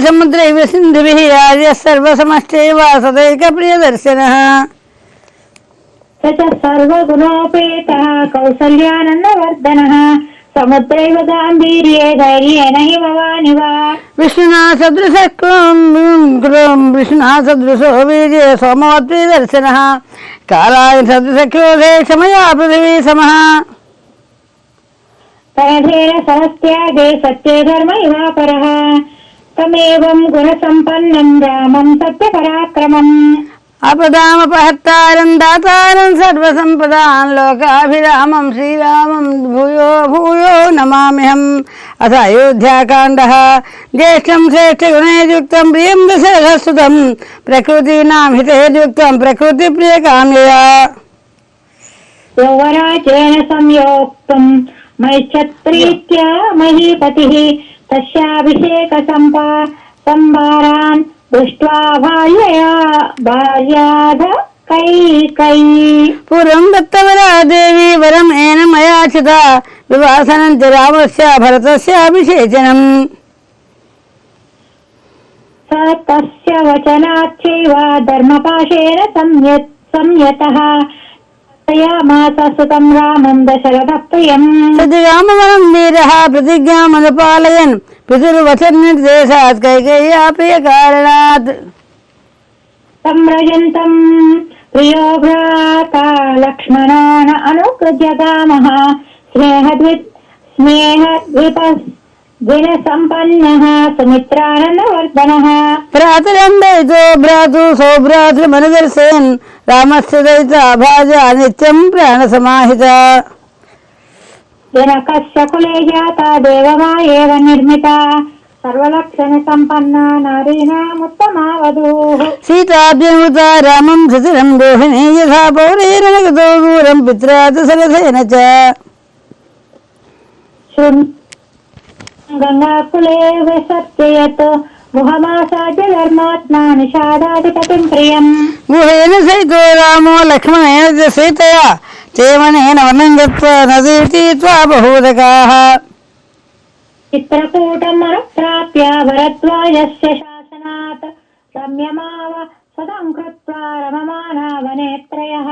समुद्रैव सिन्धुभिः आर्यः सर्वसमश्चैव सदैकप्रियदर्शनः स च सर्वगुणोपेतः कौसल्यानन्दवर्धनः समुद्रैव गाम्भीर्ये धैर्येण हिमवानिव विष्णुना सदृशो वीर्ये सोमवत्प्रियदर्शनः कालाय सदृशक्रोधे क्षमया पृथिवी समः तयधेन सहस्त्यागे सत्ये धर्म इवापरः तमेवं गुणसम्पन्नं रामं सत्यपराक्रमम् अपदामपहत्तारं दातारं सर्वसम्पदां लोकाभिरामं श्रीरामं भूयो भूयो नमाम्यहम् अथ अयोध्याकाण्डः ज्येष्ठं श्रेष्ठगुणैर्युक्तं प्रियं दशरथसुतं प्रकृतीनां हितैर्युक्तं प्रकृतिप्रियकाम्यया यौवराजेन संयोक्तं मैच्छत्प्रीत्या महीपतिः तस्याभिषेकसंभारान् दृष्ट्वा भार्याध कैकेयी पूर्वं दत्तवरा देवी वरम् येन मया चिता विवासनं च रामस्य भरतस्याभिषेचनम् स तस्य वचनाच्चैव धर्मपाशेन संयतः तयामास सुतं रामं दशरथप्रियम् सजगामवनं वीरः प्रतिज्ञामनुपालयन् पितुर्वचननिर्देशात् कैकेय्या प्रियकारणात् संव्रजन्तं प्रियो भ्राता लक्ष्मणान् अनुजगामः स्नेहद्विपस्विनसम्पन्नः सुमित्रानन्दवर्धनः भ्रातरन्दयितो भ्रातु सौभ्रातृमनुदर्शयन् रामस्य दयिता भाजा नित्यं प्राणसमाहिता जनकस्य कुले जाता देवमायेव निर्मिता सर्वलक्षणसम्पन्ना नारीणामुत्तमा वधूः सीताभ्यनुता रामं सचिरं रोहिणी यथा पौरेण गतो दूरं पित्रा च सरसेन च गङ्गाकुले विसत्ययत् मुहमासाद्य धर्मात्मा निषादाधिपतिं प्रियम् गुहेन सहितो रामो लक्ष्मणेन च सीतया चेमनेन वनं गत्वा नदीतीत्वा बहूदकाः चित्रकूटम् अनुप्राप्य भरद्वाजस्य शासनात् रम्यमाव सदं कृत्वा रममाना वनेत्रयः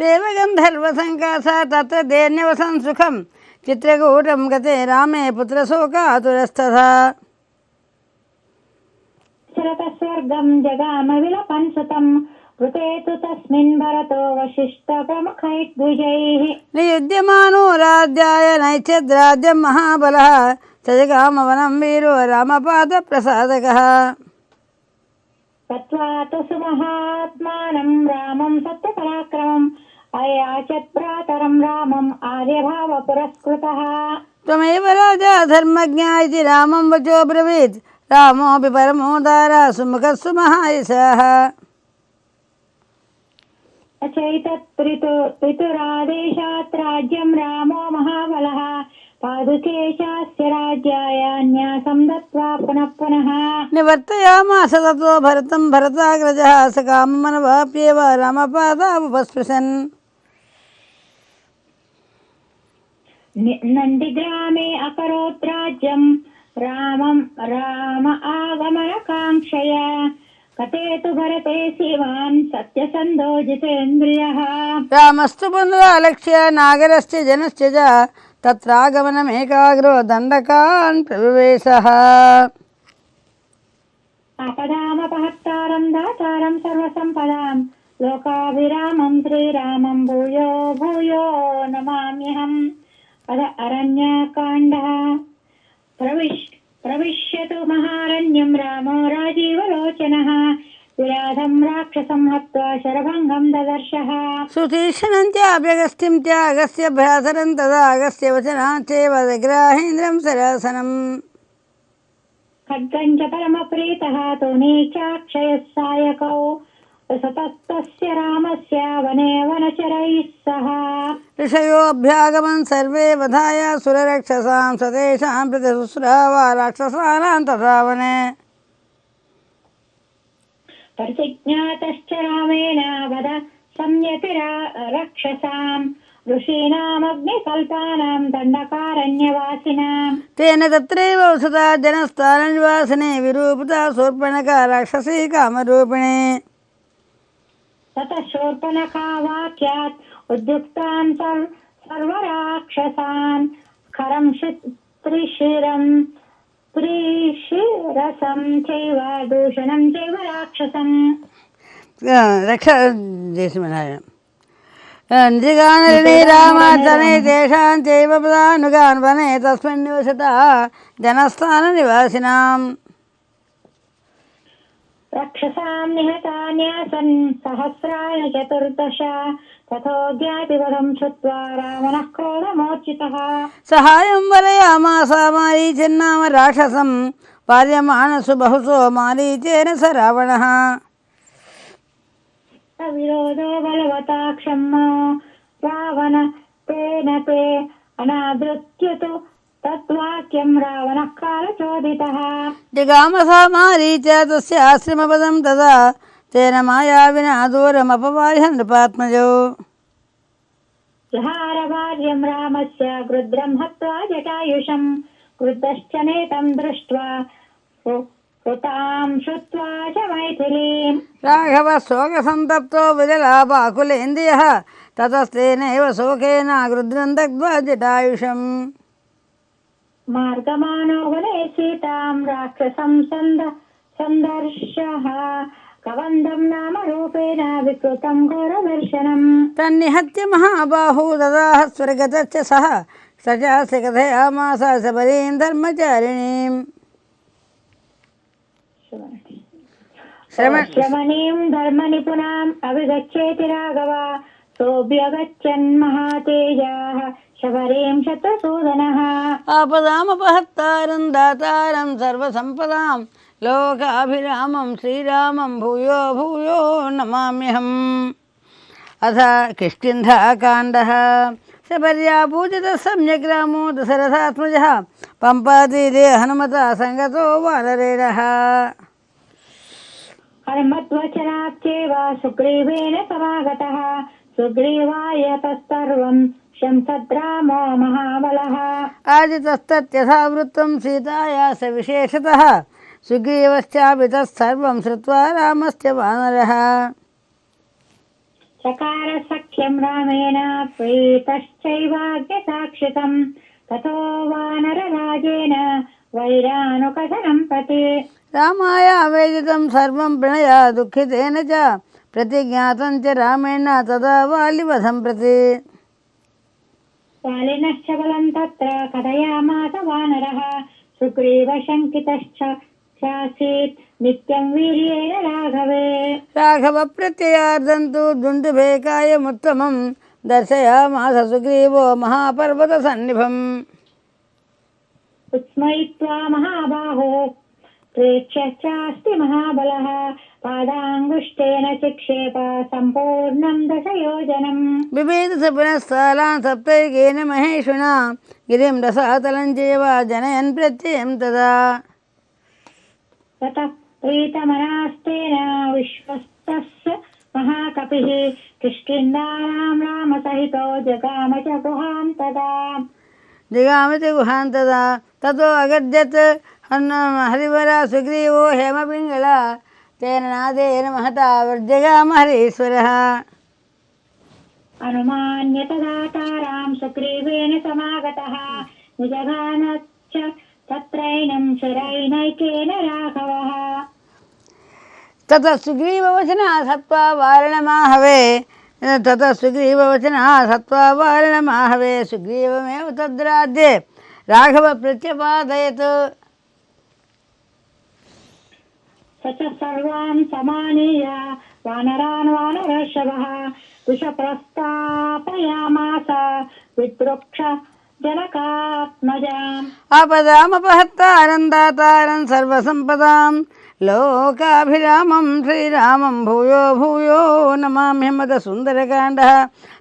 देवगन्धर्वसङ्कासा तत्र दैन्यवसं सुखं चित्रकूटं गते रामे पुत्रशोकातुरस्तथा शरतस्वर्गं जगाम विलपन् सुतं कृते तु तस्मिन् भरतो वसिष्ठप्रमुखैर्द्विजैः नियुध्यमानो राज्याय नैच्छद्राज्यं महाबलः सजगामवनं वीरो रामपादप्रसादकः तत्त्वा तु सुमहात्मानं रामं सत्यपराक्रमम् अयाचत् भ्रातरं रामम् आर्यभावपुरस्कृतः त्वमेव राजा धर्मज्ञा इति रामं वचो ब्रवीत् रामोऽपि परमोदारा सुमुखः सुमहायशः चैतत् पितुरादेशात् राज्यं रामो महाबलः पादुके चास्य राज्याय न्यासं दत्त्वा पुनः पुनः निवर्तयामास ततो भरतं भरताग्रजः स काममनवाप्येव रामपादावुपस्पृशन् नन्दिग्रामे अकरोत् राज्यं राम आगमनकाङ्क्षया कते तु भरते शिवान् सत्यसन्धो जितेन्द्रियः रामस्तु पुनरालक्ष्य नागरस्य जनस्य च तत्रागमनमेकाग्रो दण्डकान् प्रविवेशः आपदामपहत्तारं दातारं सर्वसम्पदां लोकाभिरामं श्रीरामं भूयो भूयो नमाम्यहम् अद अरण्यकाण्डः प्रविश्यतु महारण्यं रामो राजीवलोचनः विराधं राक्षसं हत्वा शरभङ्गं ददर्शः सुतीक्ष्णं चाप्यगस्त्यं त्यागस्य भ्रातरं तदा अगस्य वचनाच्चैव जग्राहेन्द्रं सरासनम् खड्गं च परमप्रीतः तुनीचाक्षयः सायकौ सतस्तस्य रामस्य वने वनचरैः सह ऋषयोऽभ्यागमन् सर्वे वधाय सुररक्षसां स्वदेशां प्रति शुश्रावा राक्षसानां तथा वने परिज्ञातश्च रामेण वद संयति रक्षसां ऋषीणामग्निकल्पानां दण्डकारण्यवासिनां तेन तत्रैव वसुता जनस्थाननिवासिने विरूपिता शूर्पणखा राक्षसी कामरूपिणी ततः शूर्पणखा वाक्यात् उद्युक्तान् सर्वराक्षसान् खरं त्रिशिरसं चैव दूषणं चैव राक्षसम् निजगानरिणे रामाचरणे तेषां चैव पदानुगान् वने तस्मिन् निवसता जनस्थाननिवासिनाम् रक्षसां निहतान्यासन् सहस्राणि चतुर्दश ततो ज्ञातिवधं श्रुत्वा रावणः क्रोधमोर्चितः सहायं वरयामास मारीचन्नाम राक्षसं पार्यमाणसु बहुसो मारीचेन स रावणः विरोधो बलवता क्षम्मो रावण तेन ते अनादृत्युतु तद्वाक्यं रावणः कालचोदितः जगामसा मारीच तस्य आश्रमपदं तदा तेन मायाविना दूरमपवाह्य नृपात्मजौ जहारभार्यं रामस्य गृध्रं हत्वा जटायुषं क्रुद्धश्च नेतं दृष्ट्वा कृतां श्रुत्वा च मैथिलीं राघवः शोकसन्तप्तो विजलापाकुलेन्द्रियः ततस्तेनैव शोकेन गृध्रं दग्ध्वा जटायुषम् मार्गमानो वने सीतां राक्षसं सन्दर्शः कवन्दं नाम रूपेण विकृतं घोरदर्शनम् तन्निहत्य महाबाहु ददाह स्वर्गतश्च सः स चास्य कथयामास शबरीं धर्मचारिणीम् श्रमणीं धर्मनिपुणाम् अभिगच्छेति राघव सोऽभ्यगच्छन् महातेजाः शबरीं शतसूदनः आपदामपहत्तारं दातारं सर्वसम्पदां लोकाभिरामं श्रीरामं भूयो भूयो नमाम्यहम् अथ किष्किन्धाकाण्डः शबर्यापूजितः सम्यक् रामो दशरथात्मजः पम्पातीरे हनुमता सङ्गतो वानरेणः हनुमद्वचनाच्चैव सुग्रीवेण समागतः सुग्रीवाय तत्सर्वं शंसद्रामो महाबलः आदितस्तत्यथावृत्तं सीताया स विशेषतः सुग्रीवश्चापि तत्सर्वं श्रुत्वा रामस्य वानरः चकार सख्यं रामेण प्रीतश्चैवाज्ञसाक्षितं ततो वानरराजेन वैरानुकथनं प्रति रामाय आवेदितं सर्वं प्रणया दुःखितेन च प्रतिज्ञातं च रामेण तदा वालिवधं प्रति वालिनश्च बलं तत्र कथयामास वानरः सुग्रीवशङ्कितश्चासीत् नित्यं वीर्येण राघवे राघवप्रत्ययार्धं तु दुन्दुभेकायमुत्तमं दर्शयामास सुग्रीवो महापर्वतसन्निभम् उत्स्मयित्वा महाबाहो प्रेक्ष्यश्चास्ति महाबलः पादाङ्गुष्ठेन चिक्षेप सम्पूर्णं दशयोजनम् बिभेद स पुनस्तालान् सप्तैकेन महेशुना गिरिं रसातलं चैव जनयन् प्रत्ययं तदा ततः प्रीतमनास्तेन विश्वस्तस्य महाकपिः किष्किन्धानां रामसहितो जगाम च गुहां तदा जगाम च गुहां तदा ततो अगद्यत् हरिवरा सुग्रीवो हेमपिङ्गला तेन नादेन महता वर्जगाम हरीश्वरः अनुमान्य तदा तारां सुग्रीवेण समागतः निजगान च तत्रैनं शरैनैकेन राघवः ततः सुग्रीववचनः सत्त्वा वारणमाहवे सुग्रीवमेव तद्राज्ये राघव प्रत्यपादयत् स च सर्वान् समानीय वानरान् वानरर्षभः कुशप्रस्तापयामास विद्रुक्ष जनकात्मजाम् आपदामपहत्तारं दातारं सर्वसम्पदां लोकाभिरामं श्रीरामं भूयो भूयो नमाम्यहं सुन्दरकाण्डः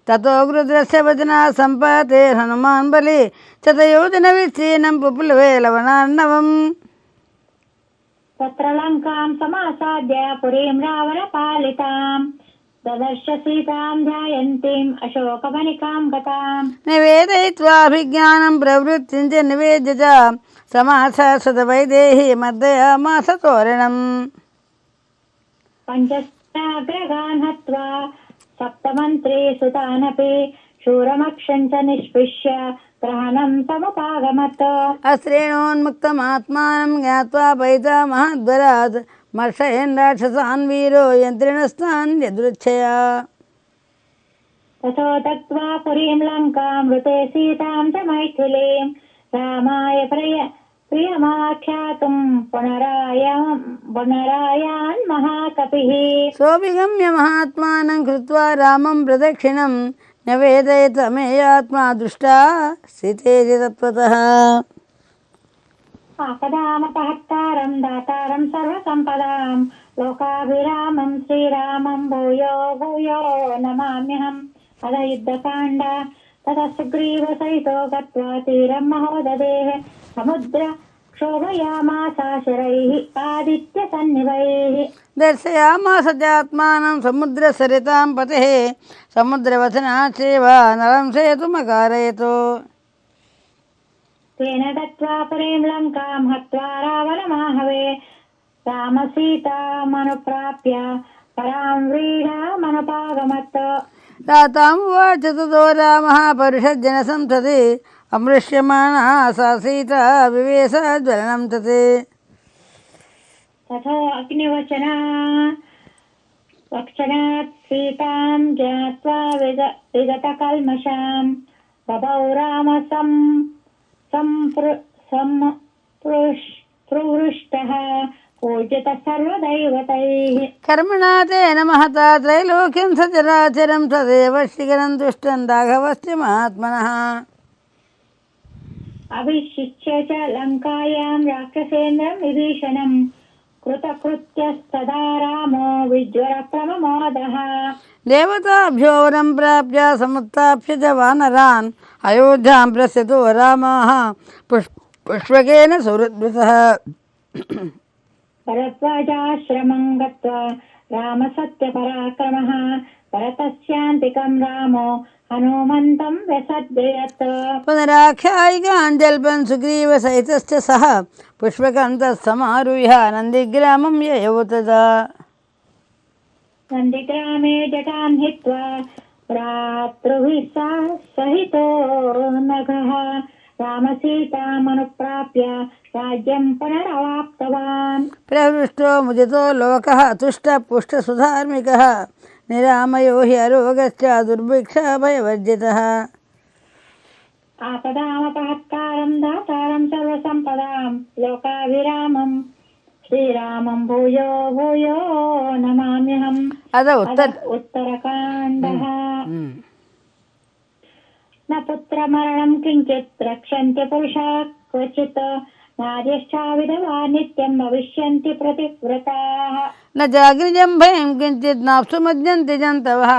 ततो गृध्रस्य वचनात् सम्पाते हनुमान् बलि शतयोजनविस्तीर्णं पुप्लवे लवणार्णवम् तत्र लङ्कां समासाद्य पुरीं रावणपालिताम् ददर्श सीतां ध्यायन्तीम् अशोकवनिकां गताम् निवेदयित्वाभिज्ञानं प्रवृत्तिं च निवेद्य च समासवैदेही मर्दयामास तोरणम् पञ्चस्त्राग्रगान् हत्वा सप्तमन्त्री सुतानपि शूरमक्षं च निष्पृश्य ग्रहणं समुपागमत् अस्त्रेणोन्मुक्तमात्मानं ज्ञात्वा पैतामहद्वरात् मर्षयन् राक्षसान् वीरो यन्त्रिणस्तान् यदृच्छया ततो तत्त्वा पुरीं लङ्कां ऋते सीतां च मैथिलीं रामाय प्रियमाख्यातुं पुनरायान् महाकपिः सोऽभिगम्य महात्मानं कृत्वा रामं प्रदक्षिणं नवेदयत मे आत्मा दृष्टा सीतेति तत्त्वतः आपदामपहत्तारं दातारं सर्वसम्पदां लोकाभिरामं श्रीरामं भूयो भूयो नमाम्यहम् अथ युद्धकाण्ड ततः सुग्रीवसहितो गत्वा तीरं महोदधेः समुद्र क्षोभयामास शरैः आदित्यसन्निभैः दर्शयामास चात्मानं समुद्रसरितां पतेः समुद्रवसनात् चैव नलं सेतुमकारयतु तेन गत्वा पुरीं लङ्कां हत्वा रावणमाहवे रामसीतामनुप्राप्य परां व्रीडामनुपागमत् तातामुवाच ततो रामः परिषज्जनसंसदि अमृष्यमाणा सा सीता विवेश ज्वलनं तत् तथो अग्निवचनात् सीतां ज्ञात्वा विगतकल्मषां बभौ रामसं संपृष्टः पूजित सर्वदैवतैः कर्मणा तेन महता त्रैलोक्यं सचराचरं तदेव शिखरं तुष्टं राघवस्य महात्मनः अभिषिच्य च लङ्कायां राक्षसेन्द्रं विभीषणं कृतकृत्यस्तदा रामो विज्वरप्रममोदः देवताभ्यो वरं प्राप्य समुत्थाप्य च वानरान् अयोध्यां प्रस्थितो रामः पुष्पकेन सुहृद्वृतः भरद्वाजाश्रमं गत्वा रामसत्यपराक्रमः भरतस्यान्तिकं रामो हनुमन्तं व्यसद्ययत् पुनराख्यायिकाञ्जल्पन् सुग्रीवसहितश्च सह पुष्पकं तत्समारुह्य नन्दिग्रामं ययौ तदा नन्दिग्रामे जटां हित्वा भ्रातृभिः सहितो नघः रामसीतामनुप्राप्य राज्यं पुनरवाप्तवान् प्रहृष्टो मुदितो लोकः तुष्टपुष्टसुधार्मिकः निरामयो हि अरोगश्च दुर्भिक्षाभयवर्जितः आपदामपहत्तारं दातारं सर्वसम्पदां लोकाभिरामं श्रीरामं भूयो भूयो नमाम्यहम् अद उत्तरकाण्डः न पुत्रमरणं किञ्चित् रक्षन्ति पुरुषाः क्वचित् न नार्यश्चा विधवा नित्यं भविष्यन्ति प्रतिव्रताः न जाग्निजं भयं किञ्चित् नाप्सु मज्जन्ति जन्तवः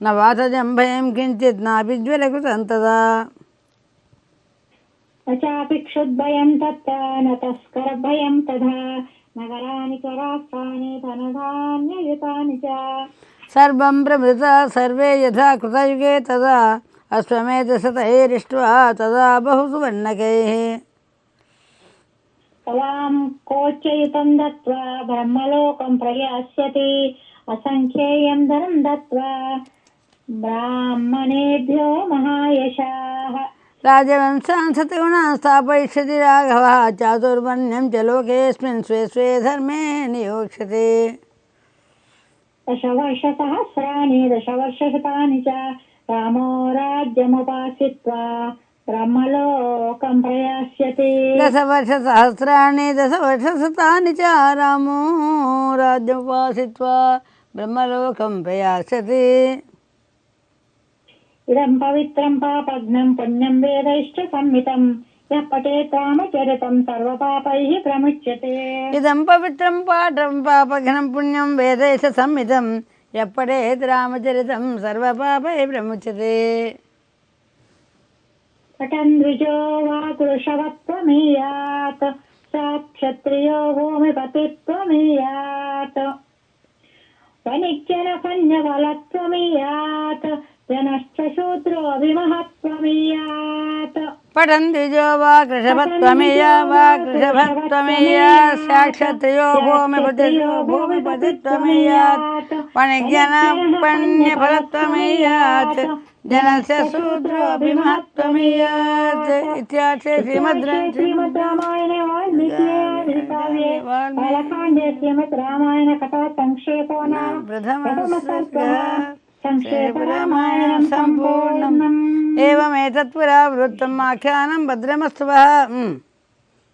न वातजं भयं किञ्चित् नापि ज्वरकृतं तदा न चापि क्षुद्भयं तत्र न तस्करभयं तथा नगराणि च राष्ट्राणि धनधान्ययुतानि च सर्वं प्रभृता सर्वे यथा कृतयुगे तदा अश्वमेधशतैरिष्ट्वा तदा बहु सुवर्णकैः तवां कोच्ययुतं दत्त्वा ब्रह्मलोकं प्रयास्यति असङ्ख्येयं धनं दत्त्वा ब्राह्मणेभ्यो महायशाः राजवंशान् सतगुणान् स्थापयिष्यति राघवः चातुर्वर्ण्यं च लोकेऽस्मिन् स्वे स्वे धर्मे नियोक्ष्यते दशवर्षसहस्राणि दशवर्षशतानि च रामो राज्यमुपाश्रित्वा ब्रह्मलोकं प्रयास्यति दशवर्षसहस्राणि दशवर्षशतानि च रामो राज्यमुपाश्रित्वा ब्रह्मलोकं प्रयास्यति इदं पवित्रं पापघ्नं पुण्यं वेदैश्च संहितं यः पठेत् रामचरितं सर्वपापैः प्रमुच्यते इदं पवित्रं पाठं पापघ्नं पुण्यं वेदैः संहितं यः पठेत् रामचरितं सर्वपापैः प्रमुच्यते पठन् द्विजो वा पुरुषवत्वमीयात् सा क्षत्रियो भूमिपतित्वमीयात् वनिज्ञनफन्यफलत्वमीयात् जनश्च शूद्रोऽभिमहत्वमीयात् पठन् द्विजो वा कृषभत्वमेया वा कृषभत्वमेया साक्षत्रियो भूमिपतित्वमेयात् वणिज्ञनपण्यफलत्वमेयात् जनस्य शूद्रोऽभिमहत्वमेयात् इत्यार्थे श्रीमद्रामायणे वाल्मीकिकाव्ये बालकाण्डे श्रीमद् रामायण कथा संक्षेपो नाम प्रथमः सर्गः संक्षेपरामायणं सम्पूर्णम् एवमेतत् पुरा वृत्तम् आख्यानं भद्रमस्तु वः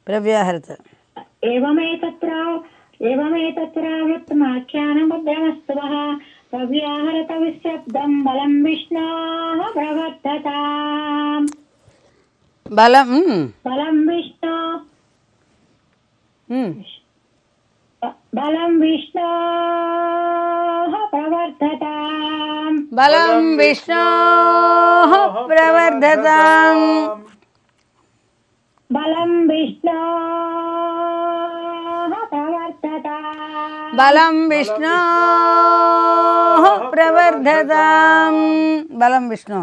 प्रव्याहृत एवमेतत्र वृत्तमाख्यानं भद्रमस्तु वः प्रव्याहरत विशब्दं बलं विष्णोः प्रवर्धताम् बलं विष्णोः प्रवर्धताम् बलं विष्णोः प्रवर्धताम् बलं विष्णोः प्रवर्धताम् बलं विष्णोः प्रवर्धताम् बलं विष्णु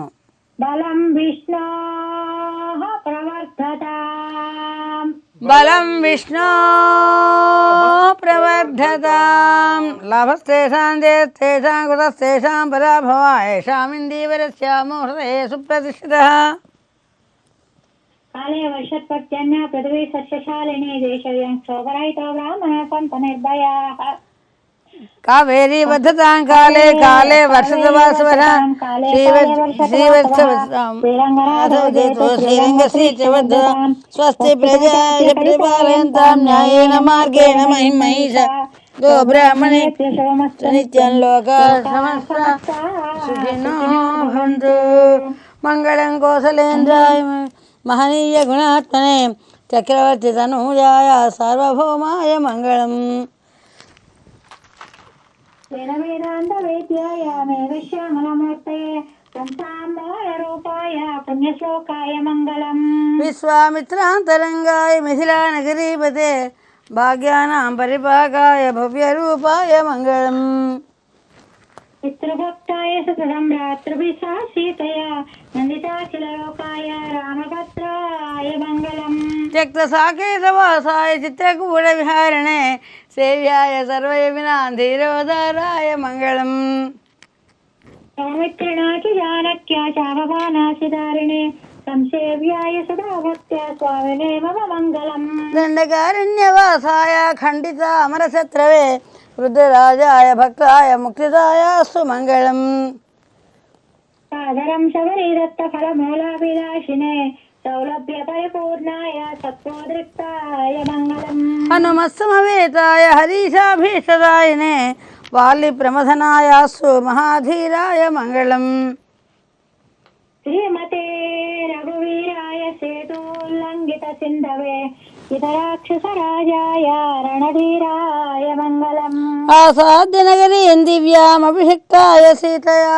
विष्णोः प्रवर्धताम् बलं विष्णोः प्रवर्धताम् लाभस्तेषां देस्तेषां कुतस्तेषां पराभवा येषामिन्दीवरस्यामोहृदये सुप्रतिष्ठितः काले वर्षत्पर्जन्य पृथ्वी सस्यशालिनी देशयं शोभरहितो ब्राह्मणः सन्तु निर्भयाः कावेरी बद्धतां काले काले वर्षदवासवरां श्रीरङ्गश्रीचबद्धतां स्वस्ति प्रजाय परिपालयन्तां न्यायेन मार्गेण महिं महिषा गो ब्राह्मणेभ्यो सोमस्तु नित्यं लोकाः समस्ताः सुखिनो भवन्तु मङ्गलं कौसलेन्द्राय महनीय गुणात्मने चक्रवर्ती तनूजाय सार्वभौमाय मङ्गलम् वेदान्तवेद्याय मेघश्यामलमूर्तये पुंसाम्बररूपाय पुण्यश्लोकाय मङ्गलम् विश्वामित्रान्तरङ्गाय मिथिलानगरीपते भाग्यानां परिपाकाय भव्यरूपाय मङ्गलम् पितृभक्ताय सततं भ्रातृभिः सह सीतया नन्दिताखिललोकाय रामभद्राय मङ्गलम् त्यक्तसाकेतवासाय चित्रकूटविहारिणे सेव्याय सर्वयविनां धीरोदाराय मङ्गलम् सौमित्रिणा च जानक्या चापमानासिधारिणे संसेव्याय सदा भक्त्या स्वामिने मम मङ्गलम् दण्डकारण्यवासाय खण्डिता अमरशत्रवे रुद्रराजाय भक्ताय मुक्तिदायास्तु मङ्गलम् सादरं शबरीदत्तफलमूलाभिलाषिने सौलभ्य परिपूर्णाय सत्त्वोद्रिक्ताय मङ्गलम् हनुमत्समवेताय हरीशाभीष्टदायिने वालिप्रमथनायास्तु महाधीराय मङ्गलम् श्रीमते रघुवीराय सेतोल्लङ्घितसिन्धवे हितराक्षसराजाय रणधीराय मङ्गलम् आसाद्यनगरीं दिव्यामभिषिक्ताय सीतया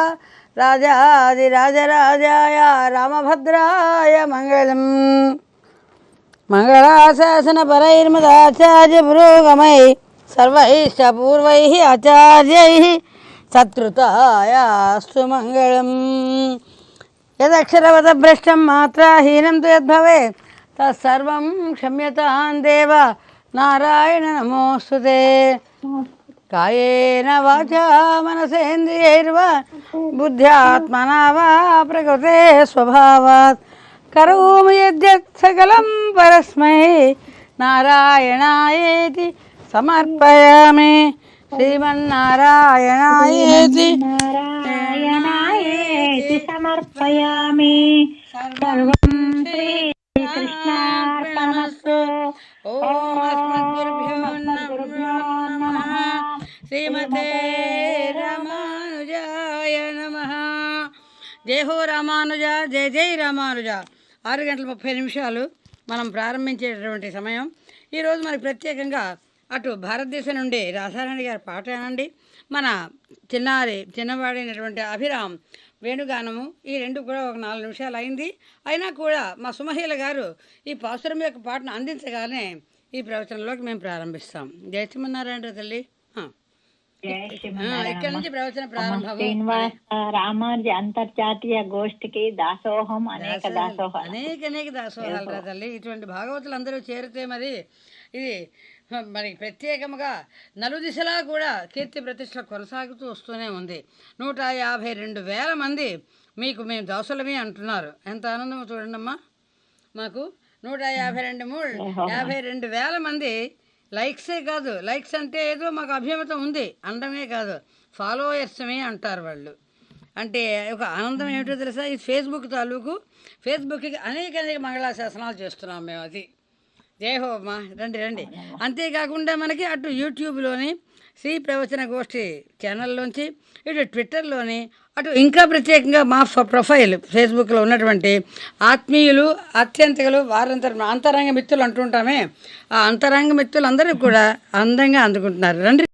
राजाधिराजराजाय रामभद्राय मङ्गलम् मङ्गलाशासनपरैर्मदाचार्यपुरोगमै सर्वैश्च पूर्वैः आचार्यैः सत्कृतायास्तु मङ्गलम् यदक्षरवदभ्रष्टं मात्राहीनं तु यद्भवेत् तत्सर्वं क्षम्यतां देव नारायण नमोऽस्तु ते कायेन वाचा मनसेन्द्रियैर्वा बुद्ध्यात्मना वा प्रकृते स्वभावात् करोमि यद्यत् सकलं परस्मै नारायणायेति समर्पयामि श्रीमन्नारायणायेति नारायणायेति समर्पयामि सर्वं श्रीकृष्णार्पणमस्तु ॐ अस्मद्गुरुभ्यो नमः श्रीमते रामानुजाय नमः జై హో రామానుజ జై జై రామానుజ 6:30 మనం ప్రారంభించేటటువంటి సమయం. ఈరోజు మనకి ప్రత్యేకంగా అటు భారతదేశం నుండి రాధారాణి గారి పాట అనండి, మన చిన్నవాడైనటువంటి అభిరామ్ వేణుగానము, ఈ రెండు కూడా ఒక 4 నిమిషాలు అయింది. అయినా కూడా మా సుమహీల గారు ఈ పాసురం యొక్క పాటను అందించగానే ఈ ప్రవచనంలోకి మేము ప్రారంభిస్తాం. జయ శ్రీమన్నారాయణ తల్లి. ఇక్కడ నుంచి ప్రవచన ప్రారంభం. శ్రీనివాస రామానుజ అంతర్జాతీయ గోష్ఠికి దాసోహం అనేక దాసోహాలు రా తల్లి. ఇటువంటి భాగవతులు అందరూ చేరితే మరి ఇది మరి ప్రత్యేకముగా నలుదిశలా కూడా కీర్తి ప్రతిష్టలు కొనసాగుతూ వస్తూనే ఉంది. 152,000 మంది మీకు మేము దాసులమే అంటున్నారు. ఎంత ఆనందమో చూడండమ్మా. మాకు 152,000 మంది లైక్సే కాదు, లైక్స్ అంటే ఏదో మాకు అభిమతం ఉంది అనడమే కాదు, ఫాలోయర్స్మే అంటారు వాళ్ళు. అంటే ఒక ఆనందం ఏమిటో తెలుసా, ఈ ఫేస్బుక్ తాలూకు ఫేస్బుక్కి అనేక మంగళాశాసనాలు చేస్తున్నాం మేము. అది జయహో అమ్మా, రండి. అంతేకాకుండా మనకి అటు యూట్యూబ్లోని శ్రీ ప్రవచన గోష్ఠి ఛానల్లోంచి, ఇటు ట్విట్టర్లోని, అటు ఇంకా ప్రత్యేకంగా మా ప్రొఫైల్ ఫేస్బుక్లో ఉన్నటువంటి ఆత్మీయులు అత్యంతకులు అంతరంగ మిత్రులు అంటుంటామే, ఆ అంతరంగ మిత్రులు అందరూ కూడా అందంగా అందుకుంటున్నారు. రండి.